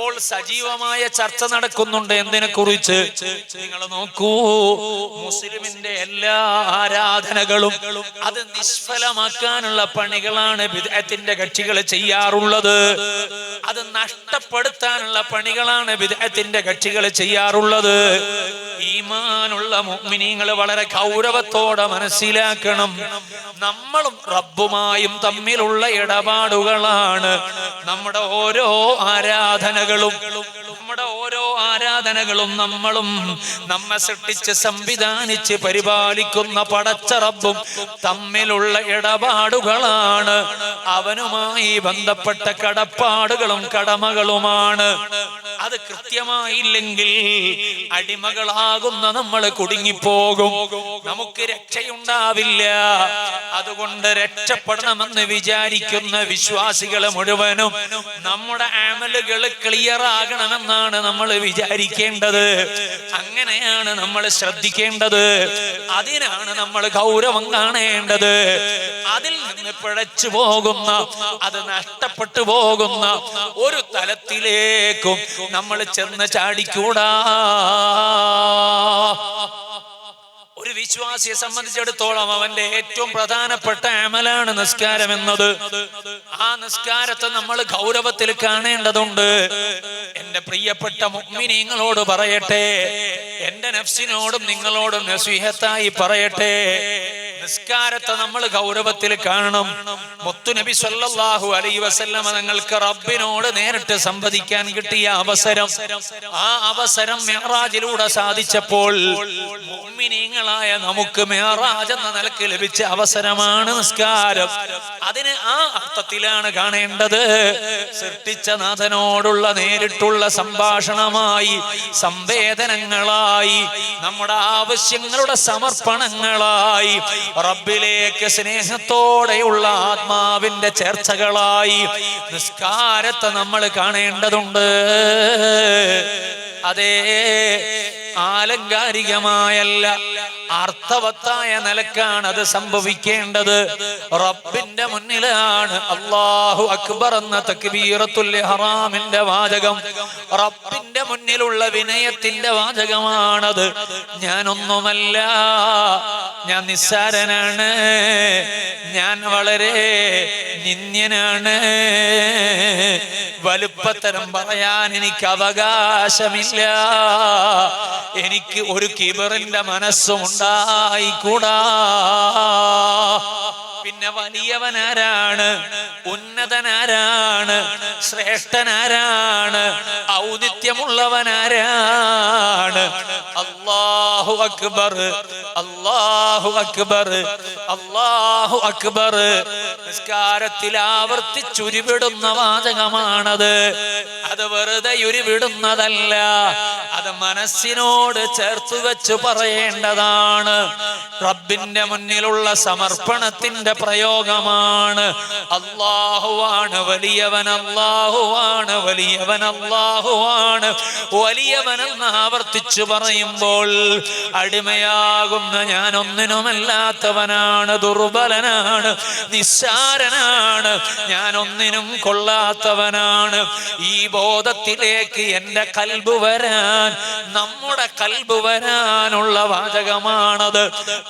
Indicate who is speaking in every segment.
Speaker 1: ഇപ്പോൾ സജീവമായ ചർച്ച നടക്കുന്നുണ്ട് എന്തിനെ കുറിച്ച്? നിങ്ങൾ നോക്കൂ, മുസ്ലിമിന്റെ എല്ലാ ആരാധനകളും അത് നിഷ്ഫലമാക്കാനുള്ള പണികളാണ് ബിദ്അത്തിന്റെ കക്ഷികൾ ചെയ്യാറുള്ളത്. അത് നഷ്ടപ്പെടുത്താനുള്ള പണികളാണ് ബിദ്അത്തിന്റെ കക്ഷികൾ ചെയ്യാറുള്ളത്. ഈമാനുള്ള മുഅ്മിനീങ്ങൾ വളരെ ഗൗരവത്തോടെ മനസ്സിലാക്കണം, നമ്മളും റബ്ബുമായും തമ്മിലുള്ള ഇടപാടുകളാണ് നമ്മുടെ ഓരോ ആരാധനകളും. നമ്മളും നമ്മെ സൃഷ്ടിച്ച് സംവിധാനിച്ച് പരിപാലിക്കുന്ന പടച്ച റബ്ബും തമ്മിലുള്ള ഇടപാടുകളാണ്. അവനുമായി ബന്ധപ്പെട്ട കടപ്പാടുകളും കടമകളുമാണ്. അത് കൃത്യമായില്ലെങ്കിൽ അടിമകളാകുന്ന നമ്മൾ കുടുങ്ങിപ്പോകും, നമുക്ക് രക്ഷയുണ്ടാവില്ല. അതുകൊണ്ട് രക്ഷപ്പെടണമെന്ന് വിചാരിക്കുന്ന വിശ്വാസികൾ മുഴുവനും നമ്മുടെ അമലുകൾ ക്ലിയർ ആകണമെന്നാണ് നമ്മൾ വിചാരിക്കേണ്ടത്. അങ്ങനെയാണ് നമ്മൾ ശ്രദ്ധിക്കേണ്ടത്. അതിനാണ് നമ്മൾ ഗൗരവം കാണേണ്ടത്. അതിൽ നിന്ന് പിഴച്ചു പോകുന്ന, അത് നഷ്ടപ്പെട്ടു പോകുന്ന ഒരു തലത്തിലേക്കും നമ്മൾ ചെന്ന് ചാടിക്കൂടാ. ഒരു വിശ്വാസിയെ സംബന്ധിച്ചിടത്തോളം അവന്റെ ഏറ്റവും പ്രധാനപ്പെട്ട അമലാണ് നിസ്കാരം എന്നത്. ആ നിസ്കാരത്തെ നമ്മൾ ഗൗരവത്തിൽ കാണേണ്ടതുണ്ട്. എന്റെ പ്രിയപ്പെട്ട മുഅ്മിനീങ്ങളോട് പറയട്ടെ, എന്റെ നഫ്സിനോടും നിങ്ങളോടും നസീഹത്തായി പറയട്ടെ, നിസ്കാരത്തെ നമ്മൾ ഗൗരവത്തിൽ കാണണം. മുത്തുനബി സല്ലല്ലാഹു അലൈഹി വസല്ലമ തങ്ങൾക്ക് റബ്ബിനോട് നേരിട്ട് സംവദിക്കാൻ കിട്ടിയ അവസരം, ആ അവസരം മിഅ്റാജിലൂടെ സാധിച്ചപ്പോൾ മുഅ്മിനീങ്ങളായ നമുക്ക് മിഅ്റാജ് എന്ന നിലയ്ക്ക് ലഭിച്ച അവസരമാണ് നിസ്കാരം. അതിന് ആ അർത്ഥത്തിലാണ് കാണേണ്ടത്. സൃഷ്ടിച്ച നാഥനോടുള്ള നേരിട്ടുള്ള സംഭാഷണമായി, സംവേദനങ്ങളായി, നമ്മുടെ ആവശ്യങ്ങളുടെ സമർപ്പണങ്ങളായി, റബ്ബിലേക്ക് സ്നേഹത്തോടെയുള്ള ആത്മാവിന്റെ ചേർച്ചകളായി നിസ്കാരത്തെ നമ്മൾ കാണേണ്ടതുണ്ട്. അതേ, ആലങ്കാരികമായല്ല, അർത്ഥവത്തായ നിലക്കാണ് അത് സംഭവിക്കേണ്ടത്. റബ്ബിന്റെ മുന്നിലാണ് അല്ലാഹു അക്ബർ എന്ന തക്ബീറത്തുൽ ഇഹ്റാമിന്റെ വാചകം. റബ്ബിന്റെ മുന്നിലുള്ള വിനയത്തിന്റെ വാചകമാണത്. ഞാനൊന്നുമല്ല, ഞാൻ നിസ്സാരനാണ്, ഞാൻ വളരെ നിന്ദ്യനാണ്, വലുപ്പത്തരം പറയാൻ എനിക്ക് അവകാശമില്ല, എനിക്ക് ഒരു കിബറിന്റെ മനസ്സും ഉണ്ടായിക്കൂടാ. പിന്നെ വലിയവനാരാണ്, ഉന്നതനാരാണ്, ശ്രേഷ്ഠനാരാണ്, ഔന്നിത്യമുള്ളവനാരാണ്? അല്ലാഹു അക്ബർ, അല്ലാഹു അക്ബർ, അല്ലാഹു അക്ബർ. നിസ്കാരത്തിൽ ആവർത്തിച്ചുരുവിടുന്ന വാചകമാണത്. അത് വെറുതെ ഉരുവിടുന്നതല്ല, അത് മനസ്സിനോട് ചേർത്തു വെച്ച് പറയേണ്ടതാണ്. റബ്ബിന്റെ മുന്നിലുള്ള സമർപ്പണത്തിന്റെ പ്രയോഗമാണ്. അല്ലാഹുവാണ് വലിയവൻ, അല്ലാഹുവാണ് വലിയവൻ, അല്ലാഹുവാണ് വലിയവനെന്ന് ആവർത്തിച്ചു പറയുമ്പോൾ അടിമയാകുന്ന ഞാൻ ഒന്നിനുമല്ലാത്തവനാണ്, ദുർബലനാണ്, നിസ്സാരനാണ്, ഞാൻ ഒന്നിനും കൊള്ളാത്തവനാണ്. ഈ ബോധത്തിലേക്ക് എന്റെ കൽബ് വരാൻ, നമ്മുടെ കൽബ് വരാനുള്ള വാചകമാണത്.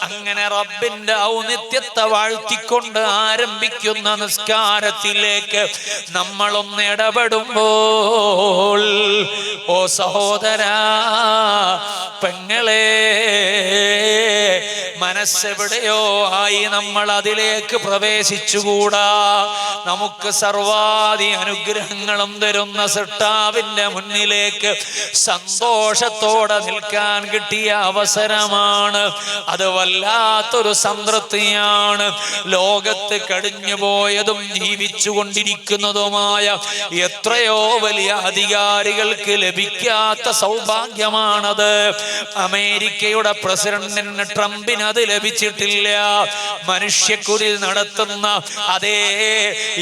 Speaker 1: അങ്ങനെ റബ്ബിന്റെ ഔന്നിത്യത്തെ വാഴ്ത്തിക്കൊണ്ട് ആരംഭിക്കുന്ന നിസ്കാരത്തിലേക്ക് നമ്മളൊന്ന് ഇടപെടുമ്പോൾ, ഓ സഹോദരാ, പെങ്ങളെ, മനസ്സെവിടെയോ ആയി നമ്മൾ അതിലേക്ക് പ്രവേശിച്ചുകൂടാ. നമുക്ക് സർവാധി അനുഗ്രഹങ്ങളും തരുന്ന സൃഷ്ടാവിന്റെ മുന്നിലേക്ക് സന്തോഷത്തോടെ നിൽക്കാൻ കിട്ടിയ അവസരമാണ്. അത് വല്ലാത്തൊരു സംതൃപ്തിയാണ്. ലോകത്ത് കഴിഞ്ഞു പോയതും ജീവിച്ചു കൊണ്ടിരിക്കുന്നതുമായ എത്രയോ വലിയ അധികാരികൾക്ക് ലഭിക്കാത്ത സൗഭാഗ്യമാണത്. അമേരിക്കയുടെ പ്രസിഡന്റിന് ട്രംപിന് അത് ലഭിച്ചിട്ടില്ല. മനുഷ്യക്കുരി നടത്തുന്ന അതേ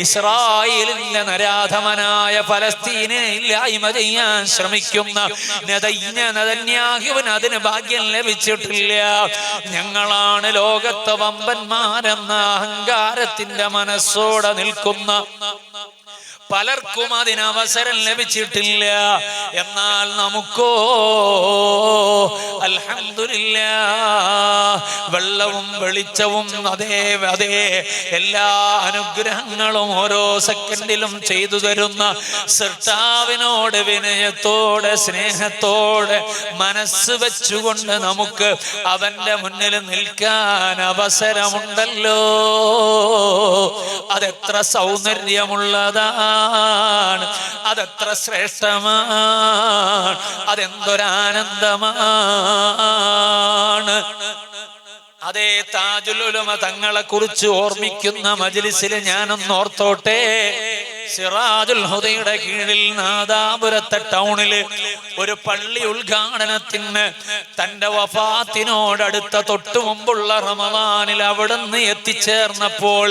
Speaker 1: ഇസ്രായേലിന്റെ നരാധമനായ ഫലസ്തീനെ ഇല്ലായ്മ ചെയ്യാൻ ശ്രമിക്കുന്ന നെതന്യാഹുവിന് അതിന് ഭാഗ്യം ലഭിച്ചിട്ടില്ല. ഞങ്ങളാണ് ലോകത്തെ വമ്പന്മാരെന്ന അഹങ്കാരത്തിന്റെ മനസ്സോടെ നിൽക്കുന്ന പലർക്കും അതിനവസരം ലഭിച്ചിട്ടില്ല. എന്നാൽ നമുക്കോ അൽഹംദുലില്ലാഹ് വെള്ളവും വെളിച്ചവും അതേ എല്ലാ അനുഗ്രഹങ്ങളും ഓരോ സെക്കൻഡിലും ചെയ്തു തരുന്ന സൃഷ്ടാവിനോട് വിനയത്തോടെ സ്നേഹത്തോടെ മനസ്സ് വെച്ചുകൊണ്ട് നമുക്ക് അവന്റെ മുന്നിൽ നിൽക്കാൻ അവസരമുണ്ടല്ലോ. അതെത്ര സൗന്ദര്യമുള്ളതാണ്, അതെത്ര ശ്രേഷ്ഠമാണ്, അതെന്തൊരാനന്ദമാണ്. അതേ താജുൽ ഉലമ തങ്ങളെ കുറിച്ച് ഓർമ്മിക്കുന്ന മജ്ലിസിൽ ഞാനൊന്ന് ഓർത്തോട്ടെ. സിറാജുൽ ഹുദയുടെ കീഴിൽ നാദാപുരത്തെ ടൗണില് ഒരു പള്ളി ഉദ്ഘാടനത്തിന് തന്റെ വഫാത്തിനോടടുത്ത തൊട്ടു മുമ്പുള്ള റമദാനിൽ അവിടുന്ന് എത്തിച്ചേർന്നപ്പോൾ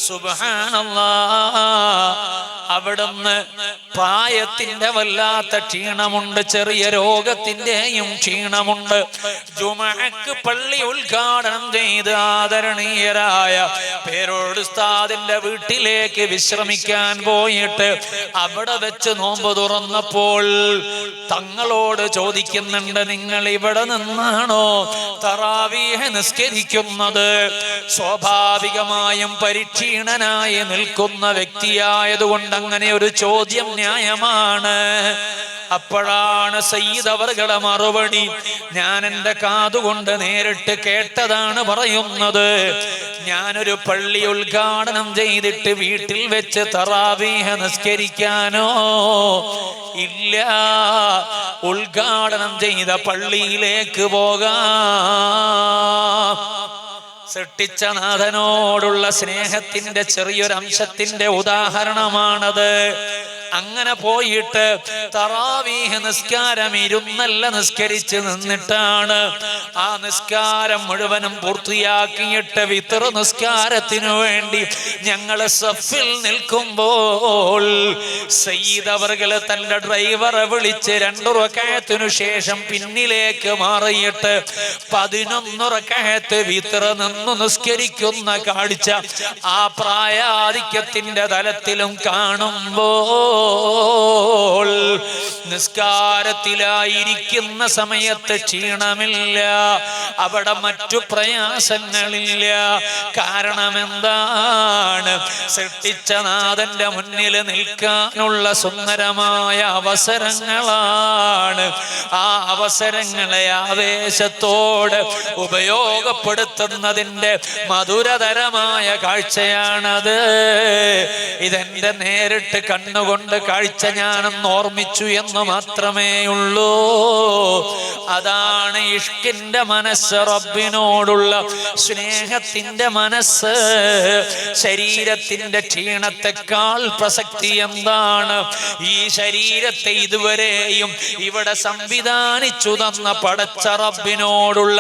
Speaker 1: സുബ്ഹാനല്ലാഹ് അവിടുന്ന് പ്രായത്തിന്റെ വല്ലാത്ത ക്ഷീണമുണ്ട്, ചെറിയ രോഗത്തിന്റെയും ക്ഷീണമുണ്ട്. ജുമഅക്ക് പള്ളി ഉദ്ഘാടനം ചെയ്ത് ആദരണീയരായ പേരോട് ഉസ്താദിന്റെ വീട്ടിലേക്ക് വിശ്രമിക്കാൻ പോയിട്ട് അവിടെ വെച്ച് നോമ്പ് തുറന്നപ്പോൾ തങ്ങളോട് ചോദിക്കുന്നുണ്ട്, നിങ്ങൾ ഇവിടെ നിന്നാണോ തറാവീഹ് നിസ്കരിക്കുന്നത്? സ്വാഭാവികമായും പരിക്ഷീണനായി നിൽക്കുന്ന വ്യക്തിയായതുകൊണ്ട് അങ്ങനെ ഒരു ചോദ്യം ന്യായമാണ്. അപ്പോഴാണ് സയ്യിദ് അവരുടെ മറുപടി ഞാൻ എൻ്റെ കാതുകൊണ്ട് നേരിട്ട് കേട്ടതാണ് പറയുന്നത്. ഞാനൊരു പള്ളി ഉദ്ഘാടനം ചെയ്തിട്ട് വീട്ടിൽ വെച്ച് തറാവീഹ് നിസ്കരിക്കാനോ ഇല്ല, ഉദ്ഘാടനം ചെയ്ത പള്ളിയിലേക്ക് പോകാം. സൃഷ്ടിച്ച നാഥനോടുള്ള സ്നേഹത്തിന്റെ ചെറിയൊരു അംശത്തിന്റെ ഉദാഹരണമാണത്. അങ്ങനെ പോയിട്ട് തറാവീഹ് നിസ്കാരം ഇരുന്നല്ല നിസ്കരിച്ച് നിന്നിട്ടാണ്. ആ നിസ്കാരം മുഴുവനും പൂർത്തിയാക്കിയിട്ട് വിത്ർ നിസ്കാരത്തിനു വേണ്ടി ഞങ്ങൾ സഫിൽ നിൽക്കുമ്പോൾ സയ്യിദ് അവർകൾ തന്റെ ഡ്രൈവറെ വിളിച്ച് 2 റക്അത്തിനു ശേഷം പിന്നിലേക്ക് മാറിയിട്ട് 11 റക്അത്ത് വിത്ർ നിന്ന് നിസ്കരിക്കുന്ന കാഴ്ച ആ പ്രായാധിക്യത്തിന്റെ തലത്തിലും കാണുമ്പോൾ നിസ്കാരത്തിലായിരിക്കുന്ന സമയത്ത് ക്ഷീണമില്ല, അവിടെ മറ്റു പ്രയാസങ്ങളില്ല. കാരണം എന്താണ്? സൃഷ്ടിച്ച നാഥന്റെ മുന്നിൽ നിൽക്കാനുള്ള സുന്ദരമായ അവസരങ്ങളാണ്. ആ അവസരങ്ങളെ ആവേശത്തോടെ ഉപയോഗപ്പെടുത്തുന്നതിന്റെ മധുരതരമായ കാഴ്ചയാണത്. ഇതെന്റെ നേരിട്ട് കണ്ണുകൊണ്ട് കാഴ്ച ഞാനൊന്ന് ഓർമ്മിച്ചു എന്ന് മാത്രമേ ഉള്ളൂ. അതാണ് ഇഷ്കിന്റെ മനസ്സ്, റബ്ബിനോടുള്ള സ്നേഹത്തിന്റെ മനസ്സ്. ശരീരത്തിന്റെ ക്ഷീണത്തെക്കാൾ പ്രസക്തി എന്താണ്? ഈ ശരീരത്തെ ഇതുവരെയും ഇവിടെ സംവിധാനിച്ചു തന്ന പടച്ച റബ്ബിനോടുള്ള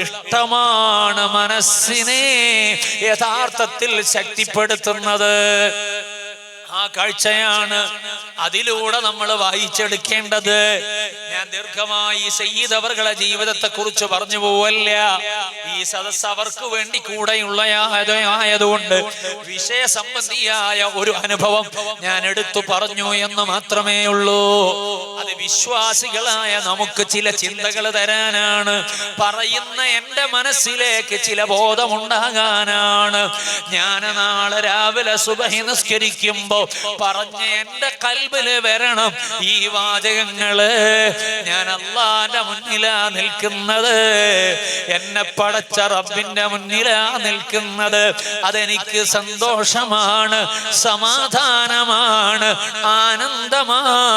Speaker 1: ഇഷ്ടമാണ് മനസ്സിനെ യഥാർത്ഥത്തിൽ ശക്തിപ്പെടുത്തുന്നത്. ആ കാഴ്ചയാണ് അതിലൂടെ നമ്മൾ വായിച്ചെടുക്കേണ്ടത്. ഞാൻ ദീർഘമായി സയ്യിദ് അവരുടെ ജീവിതത്തെ കുറിച്ച് പറഞ്ഞു പോവല്ല. ഈ സദസ്സ് അവർക്ക് വേണ്ടി കൂടെയുള്ള ആയതുകൊണ്ട് വിഷയ സംബന്ധിയായ ഒരു അനുഭവം ഞാൻ എടുത്തു പറഞ്ഞു എന്ന് മാത്രമേ ഉള്ളൂ. അത് വിശ്വാസികളായ നമുക്ക് ചില ചിന്തകൾ തരാനാണ്, പറയുന്ന എൻ്റെ മനസ്സിലേക്ക് ചില ബോധമുണ്ടാകാനാണ്. ഞാൻ നാളെ രാവിലെ സുബഹി നിസ്കരിക്കുമ്പോ പറഞ്ഞ എൻ്റെ കൽബില് വരണം ഈ വാചകങ്ങള്. ഞാൻ അല്ലാഹുവിന്റെ മുന്നിലാ നിൽക്കുന്നത്, എന്നെ പടച്ച റബ്ബിന്റെ മുന്നിലാ നിൽക്കുന്നത്. അതെനിക്ക് സന്തോഷമാണ്, സമാധാനമാണ്, ആനന്ദമാണ്.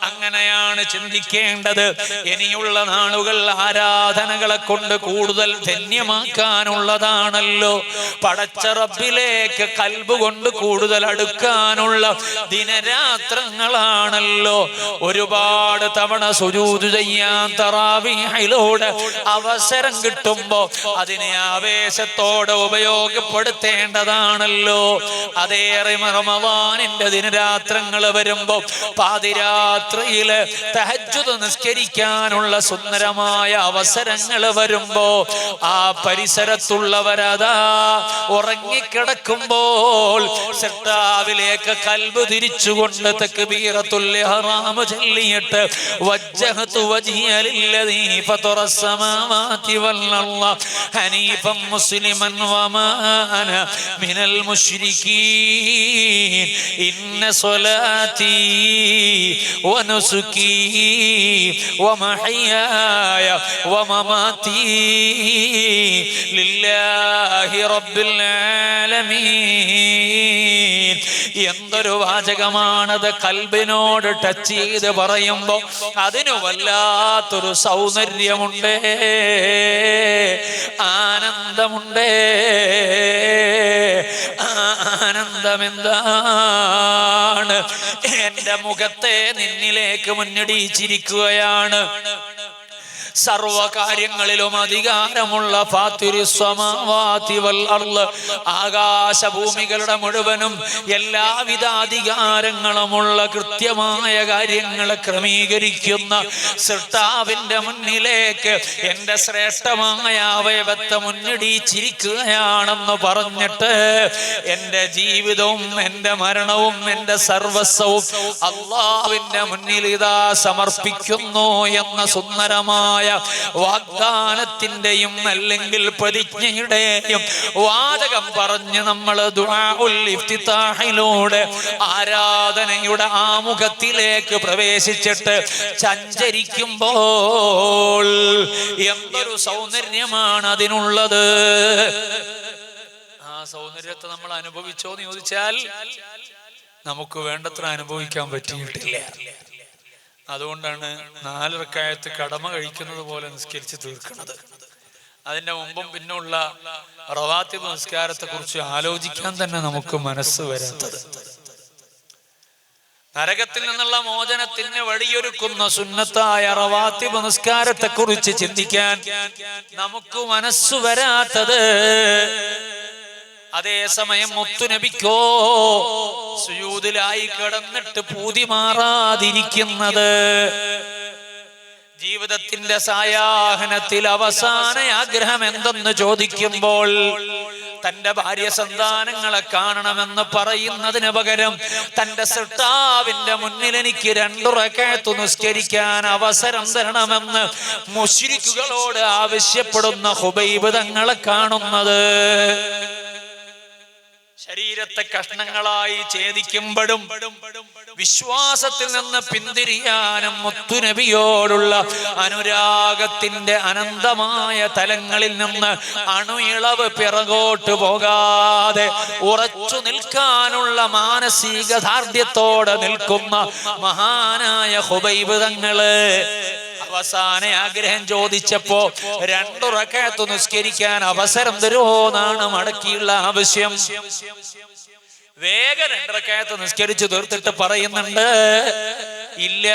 Speaker 1: അങ്ങനെയാണ് ചിന്തിക്കേണ്ടത്. ഇനിയുള്ള നാളുകൾ ആരാധനകളെ കൊണ്ട് കൂടുതൽ ധന്യമാക്കാനുള്ളതാണല്ലോ. പടച്ച റബ്ബിലേക്ക് കൽബ് കൊണ്ട് കൂടുതൽ അടുക്കാനുള്ള ദിനരാത്രങ്ങളാണല്ലോ. ഒരുപാട് തവണ സുജൂദ് ചെയ്യാൻ തറാവീഹിലൂടെ അവസരം കിട്ടുമ്പോ അതിനെ ആവേശത്തോടെ ഉപയോഗപ്പെടുത്തേണ്ടതാണല്ലോ. അതേറെ റമദാനിന്റെ ദിനരാത്രങ്ങൾ വരുമ്പോ പാതിരാത്രിയില് തഹജ്ജുദ് നിസ്കരിക്കാനുള്ള സുന്ദരമായ അവസരങ്ങൾ വരുമ്പോ ആ പരിസരത്തുള്ളവരതാ ഉറങ്ങിക്കിടക്കുമ്പോൾ സൃഷ്ടാവിലേക്ക് കൽബ് തിരിച്ചുകൊണ്ട് തക്ബീറത്തുൽ ഇഹ്റാം ചൊല്ലിയിട്ട് വജ്ജഹതു വജ്ഹിയ ലില്ലദീ ഫതറസ് സമാവാതി വൽ അർള ഹനീഫൻ മുസ്ലിമൻ വമാ അന മിനൽ മുശ്രികീൻ ഇന്ന സ്വലാത്തി വനുസുകി വമഹയായ വമമാതി ലില്ലാഹി റബ്ബിൽ ആലമീൻ. എന്തൊരു വാചകമാണത്! കൽബിനോട് ടച്ച് ചെയ്ത് പറയുമ്പോ അതിനു വല്ലാത്തൊരു സൗന്ദര്യമുണ്ട്, ആനന്ദമുണ്ട്. ആനന്ദമെന്താണ്? എന്റെ മുഖത്തെ നിന്നിലേക്ക് മുന്നിടിച്ചിരിക്കുകയാണ്. സർവകാര്യങ്ങളിലും അധികാരമുള്ള ഫാത്തിറുസ് സമാവാതി വൽ അർള്, ആകാശഭൂമികളുടെ മുഴുവനും എല്ലാവിധ അധികാരങ്ങളുമുള്ള കൃത്യമായ കാര്യങ്ങളെ ക്രമീകരിക്കുന്ന സൃഷ്ടാവിന്റെ മുന്നിലേക്ക് എന്റെ ശ്രേഷ്ഠമായ അവയവത്തെ മുന്നിടിച്ചിരിക്കുകയാണെന്ന് പറഞ്ഞിട്ട് എന്റെ ജീവിതവും എന്റെ മരണവും എന്റെ സർവസ്വവും അല്ലാഹുവിന്റെ മുന്നിൽ ഇതാ സമർപ്പിക്കുന്നു എന്ന സുന്ദരമായ വാഗ്ദാനത്തിന്റെയും അല്ലെങ്കിൽ പ്രതിജ്ഞയുടെയും വാചകം പറഞ്ഞ് നമ്മൾ ദുആഉൽ ഇഫ്തിതാഹിലൂടെ ആരാധനയുടെ ആമുഖത്തിലേക്ക് പ്രവേശിച്ചിട്ട് സഞ്ചരിക്കുമ്പോൾ എന്തൊരു സൗന്ദര്യമാണ് അതിനുള്ളത്! ആ സൗന്ദര്യത്തെ നമ്മൾ അനുഭവിച്ചോന്ന് ചോദിച്ചാൽ നമുക്ക് വേണ്ടത്ര അനുഭവിക്കാൻ പറ്റിയിട്ടില്ല. അതുകൊണ്ടാണ് 4 റക്അത്ത് കടമ കഴിക്കുന്നത് പോലെ നിസ്കരിച്ച് തീർക്കുന്നത്. അതിന്റെ മുമ്പും പിന്നുള്ള റവാത്തിബ് നിസ്കാരത്തെ കുറിച്ച് ആലോചിക്കാൻ തന്നെ നമുക്ക് മനസ്സ് വരാത്തത്. നരകത്തിൽ നിന്നുള്ള മോചനത്തിന് വഴിയൊരുക്കുന്ന സുന്നത്തായ റവാത്തിബ് നിസ്കാരത്തെ കുറിച്ച് ചിന്തിക്കാൻ നമുക്ക് മനസ്സ് വരാത്തത്. അതേസമയം മുത്തുനബിക്കോ സുജൂദിലായി കിടന്നിട്ട് പൂതി മാറാതിരിക്കുന്നത്, ജീവിതത്തിന്റെ സായാഹ്നത്തിൽ അവസാന ആഗ്രഹം എന്തെന്ന് ചോദിക്കുമ്പോൾ തന്റെ ഭാര്യ സന്താനങ്ങളെ കാണണമെന്ന് പറയുന്നതിന് പകരം തന്റെ സൃഷ്ടാവിന്റെ മുന്നിൽ എനിക്ക് 2 റക്അത്ത് നിസ്കരിക്കാൻ അവസരം തരണമെന്ന് മുശ്രിക്കുകളോട് ആവശ്യപ്പെടുന്ന ഖുബൈബ് തങ്ങളെ കാണുന്നത്. ശരീരത്തെ കഷ്ണങ്ങളായി ഛേദിക്കുമ്പോഴും വിശ്വാസത്തിൽ നിന്ന് പിന്തിരിയാനും മുത്തുനബിയോടുള്ള അനുരാഗത്തിന്റെ അനന്തമായ തലങ്ങളിൽ നിന്ന് അണുയിളവ് പിറകോട്ട് പോകാതെ ഉറച്ചു നിൽക്കാനുള്ള മാനസിക ദാർഢ്യത്തോടെ നിൽക്കുന്ന മഹാനായ ഖുബൈബ് തങ്ങള് അവസാന ആഗ്രഹം ചോദിച്ചപ്പോ 2 റക്അത്ത് നിസ്കരിക്കാൻ അവസരം തരുമോന്നാണ് മടക്കിയുള്ള ആവശ്യം. വേഗം 2 റക്അത്ത് നിസ്കരിച്ചു തീർത്തിട്ട് പറയുന്നുണ്ട്, ഇല്ല,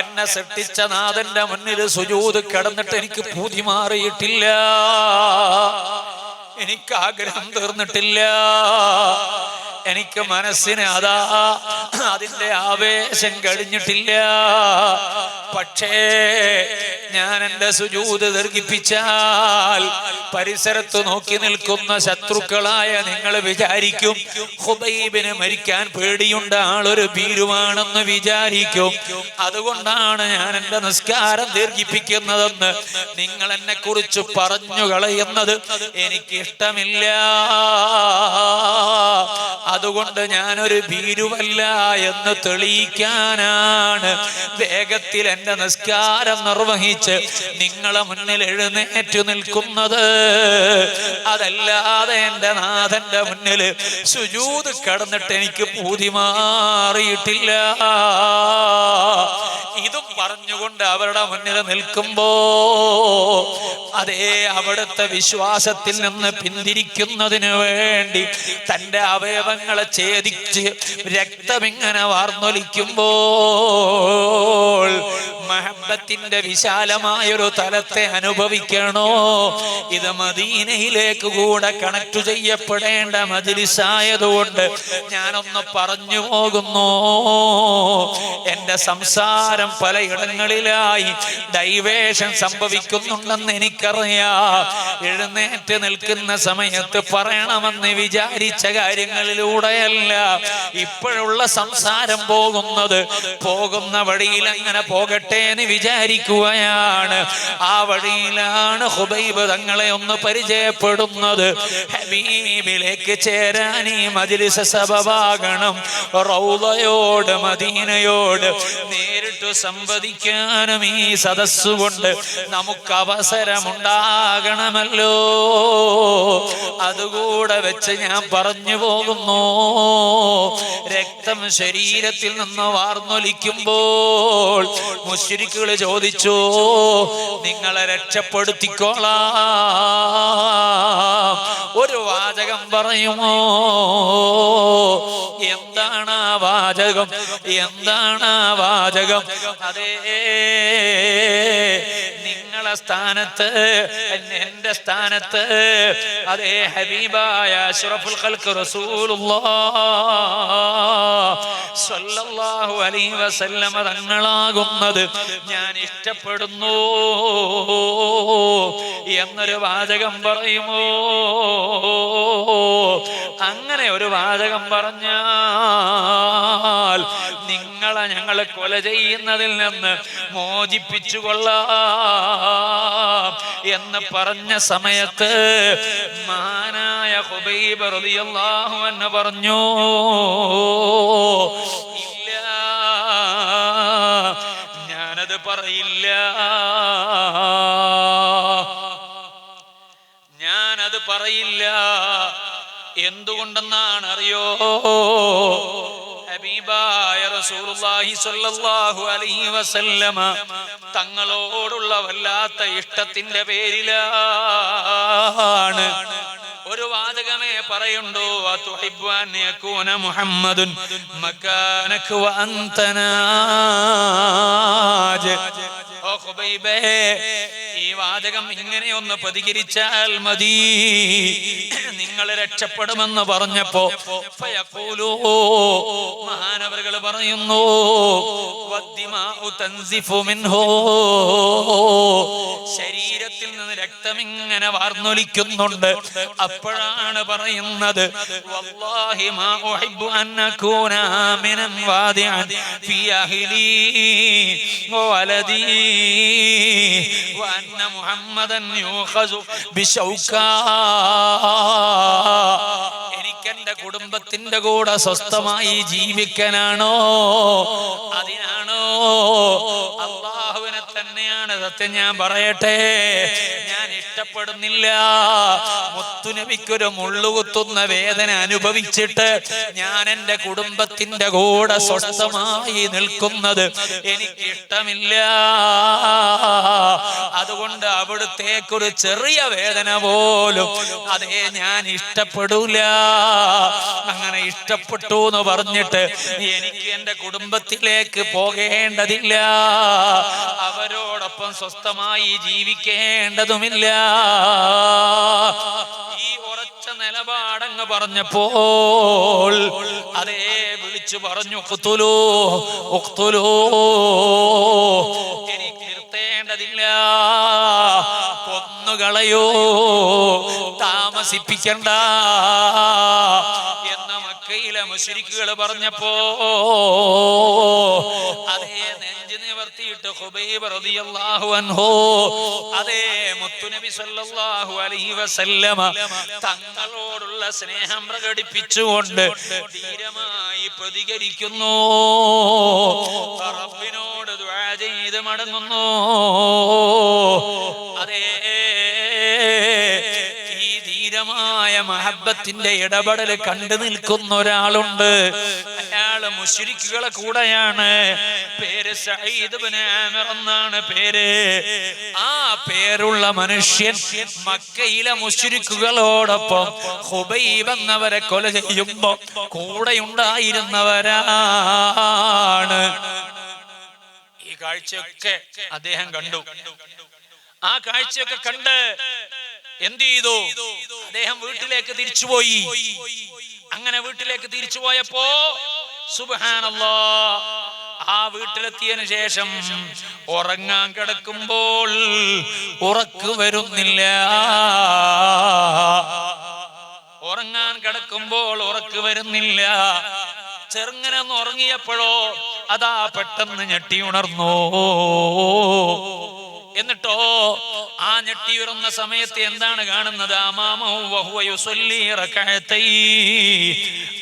Speaker 1: എന്നെ സൃഷ്ടിച്ച നാഥന്റെ മുന്നിൽ സുജൂദ് കിടന്നിട്ട് എനിക്ക് പൂതി മാറിയിട്ടില്ല, എനിക്ക് ആഗ്രഹം തീർന്നിട്ടില്ല, എനിക്ക് മനസ്സിന് അതാ അതിന്റെ ആവേശം കഴിഞ്ഞിട്ടില്ല. പക്ഷേ ഞാൻ എന്റെ സുജൂദ് ദീർഘിപ്പിച്ചാൽ പരിസരത്ത് നോക്കി നിൽക്കുന്ന ശത്രുക്കളായ നിങ്ങൾ വിചാരിക്കും ഖുബൈബിന് മരിക്കാൻ പേടിയുണ്ട്, ആളൊരു ഭീരുവാണെന്ന് വിചാരിക്കും. അതുകൊണ്ടാണ് ഞാൻ എന്റെ നിസ്കാരം ദീർഘിപ്പിക്കുന്നതെന്ന് നിങ്ങൾ എന്നെ കുറിച്ച് പറഞ്ഞു കളയുന്നത് എനിക്കിഷ്ടമില്ല. അതുകൊണ്ട് ഞാനൊരു ഭീരുവല്ല എന്ന് തെളിയിക്കാനാണ് വേഗത്തിൽ എന്റെ നിസ്കാരം നിർവഹിച്ച് നിങ്ങളെ മുന്നിൽ എഴുന്നേറ്റു നിൽക്കുന്നത്. അതല്ലാതെ എന്റെ നാഥന്റെ മുന്നിൽ സുജൂദ് കടന്നിട്ട് എനിക്ക് പൂതി മാറിയിട്ടില്ല. ഇതും പറഞ്ഞുകൊണ്ട് അവരുടെ മുന്നിൽ നിൽക്കുമ്പോ അതേ അവിടുത്തെ വിശ്വാസത്തിൽ നിന്ന് പിന്തിരിക്കുന്നതിന് വേണ്ടി തന്റെ അവയവങ്ങളെ ഛേദിച്ച് രക്തമിങ്ങനെ വാർന്നൊലിക്കുമ്പോൾ മഹബത്തിന്റെ വിശാലമായൊരു തലത്തെ അനുഭവിക്കണോ, ഇത് മദീനയിലേക്ക് കൂടെ കണക്ട് ചെയ്യപ്പെടേണ്ട മജ്‌ലിസായതുകൊണ്ട് ഞാനൊന്ന് പറഞ്ഞു പോകുന്നു. എന്റെ സംസാരം പലയിടങ്ങളിലായി ഡൈവേഷൻ സംഭവിക്കുന്നുണ്ടെന്ന് എനിക്കറിയാം. എഴുന്നേറ്റ് നിൽക്കുന്ന സമയത്ത് പറയണമെന്ന് വിചാരിച്ച കാര്യങ്ങളിലൂടെയല്ല ഇപ്പോഴുള്ള സംസാരം പോകുന്ന വഴിയിൽ അങ്ങനെ പോകട്ടെ എന്ന് വിചാരിക്കുകയാണ്. ആ വഴിയിലാണ് ഖുബൈബ് തങ്ങളെ ഒന്ന് പരിചയപ്പെടുന്നത്. ഹബീബിലേക്ക് ചേരാൻ ഈ മജ്‌ലിസ് സബബാകണം. റൗളയോട് മദീനയോട് നേരിട്ട് സംവദിക്കാനും ഈ സദസ്സുകൊണ്ട് നമുക്ക് അവസരമുണ്ടാകണമല്ലോ. അതുകൂടെ വെച്ച് ഞാൻ പറഞ്ഞു പോകുന്നു. രക്തം ശരീരത്തിൽ നിന്ന് വാർന്നൊലിക്കുമ്പോൾ മുശ്രിക്കുകൾ ചോദിച്ചു, നിങ്ങളെ രക്ഷപ്പെടുത്തിക്കോളാം, ഒരു വാചകം പറയുമോ? എന്താണ് ആ വാചകം? എന്താണ് ആ വാചകം? അതേ, നിങ്ങളെ സ്ഥാനത്ത്, എന്റെ സ്ഥാനത്ത്, അതേ ഹബീബായ അഷ്റഫുൽ ഖൽഖ് റസൂലുള്ളാഹ് സ്വല്ലല്ലാഹു അലൈഹി വസല്ലം തങ്ങളാകുന്നത് ഞാൻ ഇഷ്ടപ്പെടുന്നു എന്നൊരു വാചകം പറയുമോ? അങ്ങനെ ഒരു വാചകം പറഞ്ഞാൽ നിങ്ങളെ ഞങ്ങൾ കൊല ചെയ്യുന്നതിൽ നിന്ന് മോചിപ്പിച്ചു കൊള്ളാം എന്ന് പറഞ്ഞ സമയത്ത് മഹാനായ ഖുബൈബ് റളിയല്ലാഹു അൻഹു പറഞ്ഞു, ഇല്ല, ഞാനത് പറയില്ല, ഞാനത് പറയില്ല. എന്തുകൊണ്ടെന്നാണ് അറിയോ? ഹബീബായ റസൂലുള്ളാഹി സ്വല്ലല്ലാഹു അലൈഹി വസല്ലമ തങ്ങളോടുള്ള വല്ലാത്ത ഇഷ്ടത്തിന്റെ പേരിലാണ് ഒരു വാചകമേ പറയുണ്ടോ, അതുഹിബ്ബു അൻ യകൂന മുഹമ്മദുൻ മകാനക വ അൻത നാജ. ഓ ഖുബൈബേ, ഈ വാചകം ഇങ്ങനെ ഒന്ന് പ്രതികരിച്ചാൽ മതി, നിങ്ങൾ രക്ഷപ്പെടുമെന്ന് പറഞ്ഞപ്പോ ഫയഖൂലു, മഹാനവറുകൾ പറയുന്നു, വദ്ദിമാഉ തൻസിഫു മിൻഹു, ശരീരത്തിൽ നിന്ന് രക്തം ഇങ്ങനെ വാർന്നൊലിക്കുന്നുണ്ട്. അപ്പോഴാണ് പറയുന്നത്, വല്ലാഹി മാ ഉഹിബ്ബു അൻ അകൂന ആമിനൻ വാദിഅൻ ഫീ അഹ്ലി വവലദി വഅന്ന മുഹമ്മദൻ യുഖസു ബിശൗകാ. എനിക്കെന്റെ കുടുംബത്തിന്റെ കൂടെ സ്വസ്ഥമായി ജീവിക്കാനാണോ, അതിനാണോ? അല്ലാഹുവിനെ തന്നെയാണ് സത്യം. ഞാൻ പറയട്ടെ, ഞാൻ ഇഷ്ടപ്പെടുന്നില്ല മുത്തുനബിക്കൊരു മുള്ളുകുത്തുന്ന വേദന അനുഭവിച്ചിട്ട് ഞാൻ എന്റെ കുടുംബത്തിന്റെ കൂടെ സ്വസ്ഥമായി നിൽക്കുന്നത് എനിക്കിഷ്ടമില്ല. അതുകൊണ്ട് അവിടുത്തേക്കൊരു ചെറിയ വേദന പോലും അതേ ഞാൻ ഇഷ്ടപ്പെടൂല. അങ്ങനെ ഇഷ്ടപ്പെട്ടു എന്ന് പറഞ്ഞിട്ട് എനിക്ക് എന്റെ കുടുംബത്തിലേക്ക് പോകേണ്ടതില്ല, അവരോടൊപ്പം സ്വസ്ഥമായി ജീവിക്കേണ്ടതുമില്ല. ഈ ഉറച്ച നിലപാടങ്ങ് പറഞ്ഞപ്പോൾ അതേ വിളിച്ചു പറഞ്ഞു, ഉഖ്തുലൂ ഉഖ്തുലൂ, എനിക്ക് നിർത്തേണ്ടതില്ല, കൊന്നുകളയോ, താമസിപ്പിക്കണ്ട എന്ന മക്കയിലെ മുശ്രിക്കുകൾ പറഞ്ഞപ്പോ അതേ നെഞ്ചു നിവർത്തിയിട്ട് ഖുബൈബ് റളിയല്ലാഹു അൻഹു അതേ മുത്തുനബി സല്ലല്ലാഹു അലൈഹി വസല്ലമ തങ്ങളോടുള്ള സ്നേഹം പ്രകടിപ്പിച്ചുകൊണ്ട് ധീരമായി പ്രതികരിക്കുന്നു. റബ്ബിനോട് ദുആ ചെയ്ത് മടങ്ങുന്നു. അതേ, ഈ ധീരമായ മഹബ്ബത്തിന്റെ ഇടപെടൽ കണ്ടു നിൽക്കുന്ന ഒരാളുണ്ട്. അയാള് മുശ്രിക്കുകളെ കൂടെയാണ്. പേര് സഈദ് ഇബ്നു ആമിർ എന്നാണ് പേര്. ആ പേരുള്ള മനുഷ്യൻ മക്കയിലെ മുശ്രിക്കുകളോടൊപ്പം ഖുബൈബ് എന്നവരെ കൊല ചെയ്യുമ്പോ കൂടെ ഉണ്ടായിരുന്നവരാണ്. ഈ കാഴ്ചയൊക്കെ അദ്ദേഹം കണ്ടു. ആ കാഴ്ചയൊക്കെ കണ്ട് എന്ത് ചെയ്തു? അദ്ദേഹം വീട്ടിലേക്ക് തിരിച്ചുപോയി. അങ്ങനെ വീട്ടിലേക്ക് തിരിച്ചുപോയപ്പോ സുബ്ഹാനല്ലാഹ്, ആ വീട്ടിലെത്തിയതിനു ശേഷം ഉറങ്ങാൻ കിടക്കുമ്പോൾ ഉറക്ക് വരുന്നില്ല. ഉറങ്ങാൻ കിടക്കുമ്പോൾ ഉറക്ക് വരുന്നില്ല. ചെറുങ്ങനെ ഒന്ന് ഉറങ്ങിയപ്പോഴോ അതാ പെട്ടെന്ന് ഞെട്ടി ഉണർന്നു. എന്നിട്ടോ ആ ഞെട്ടി ഉയർന്ന സമയത്ത് എന്താണ് കാണുന്നത്? അമാമഹു വഹുവ യുസല്ലി റകഅതൈൻ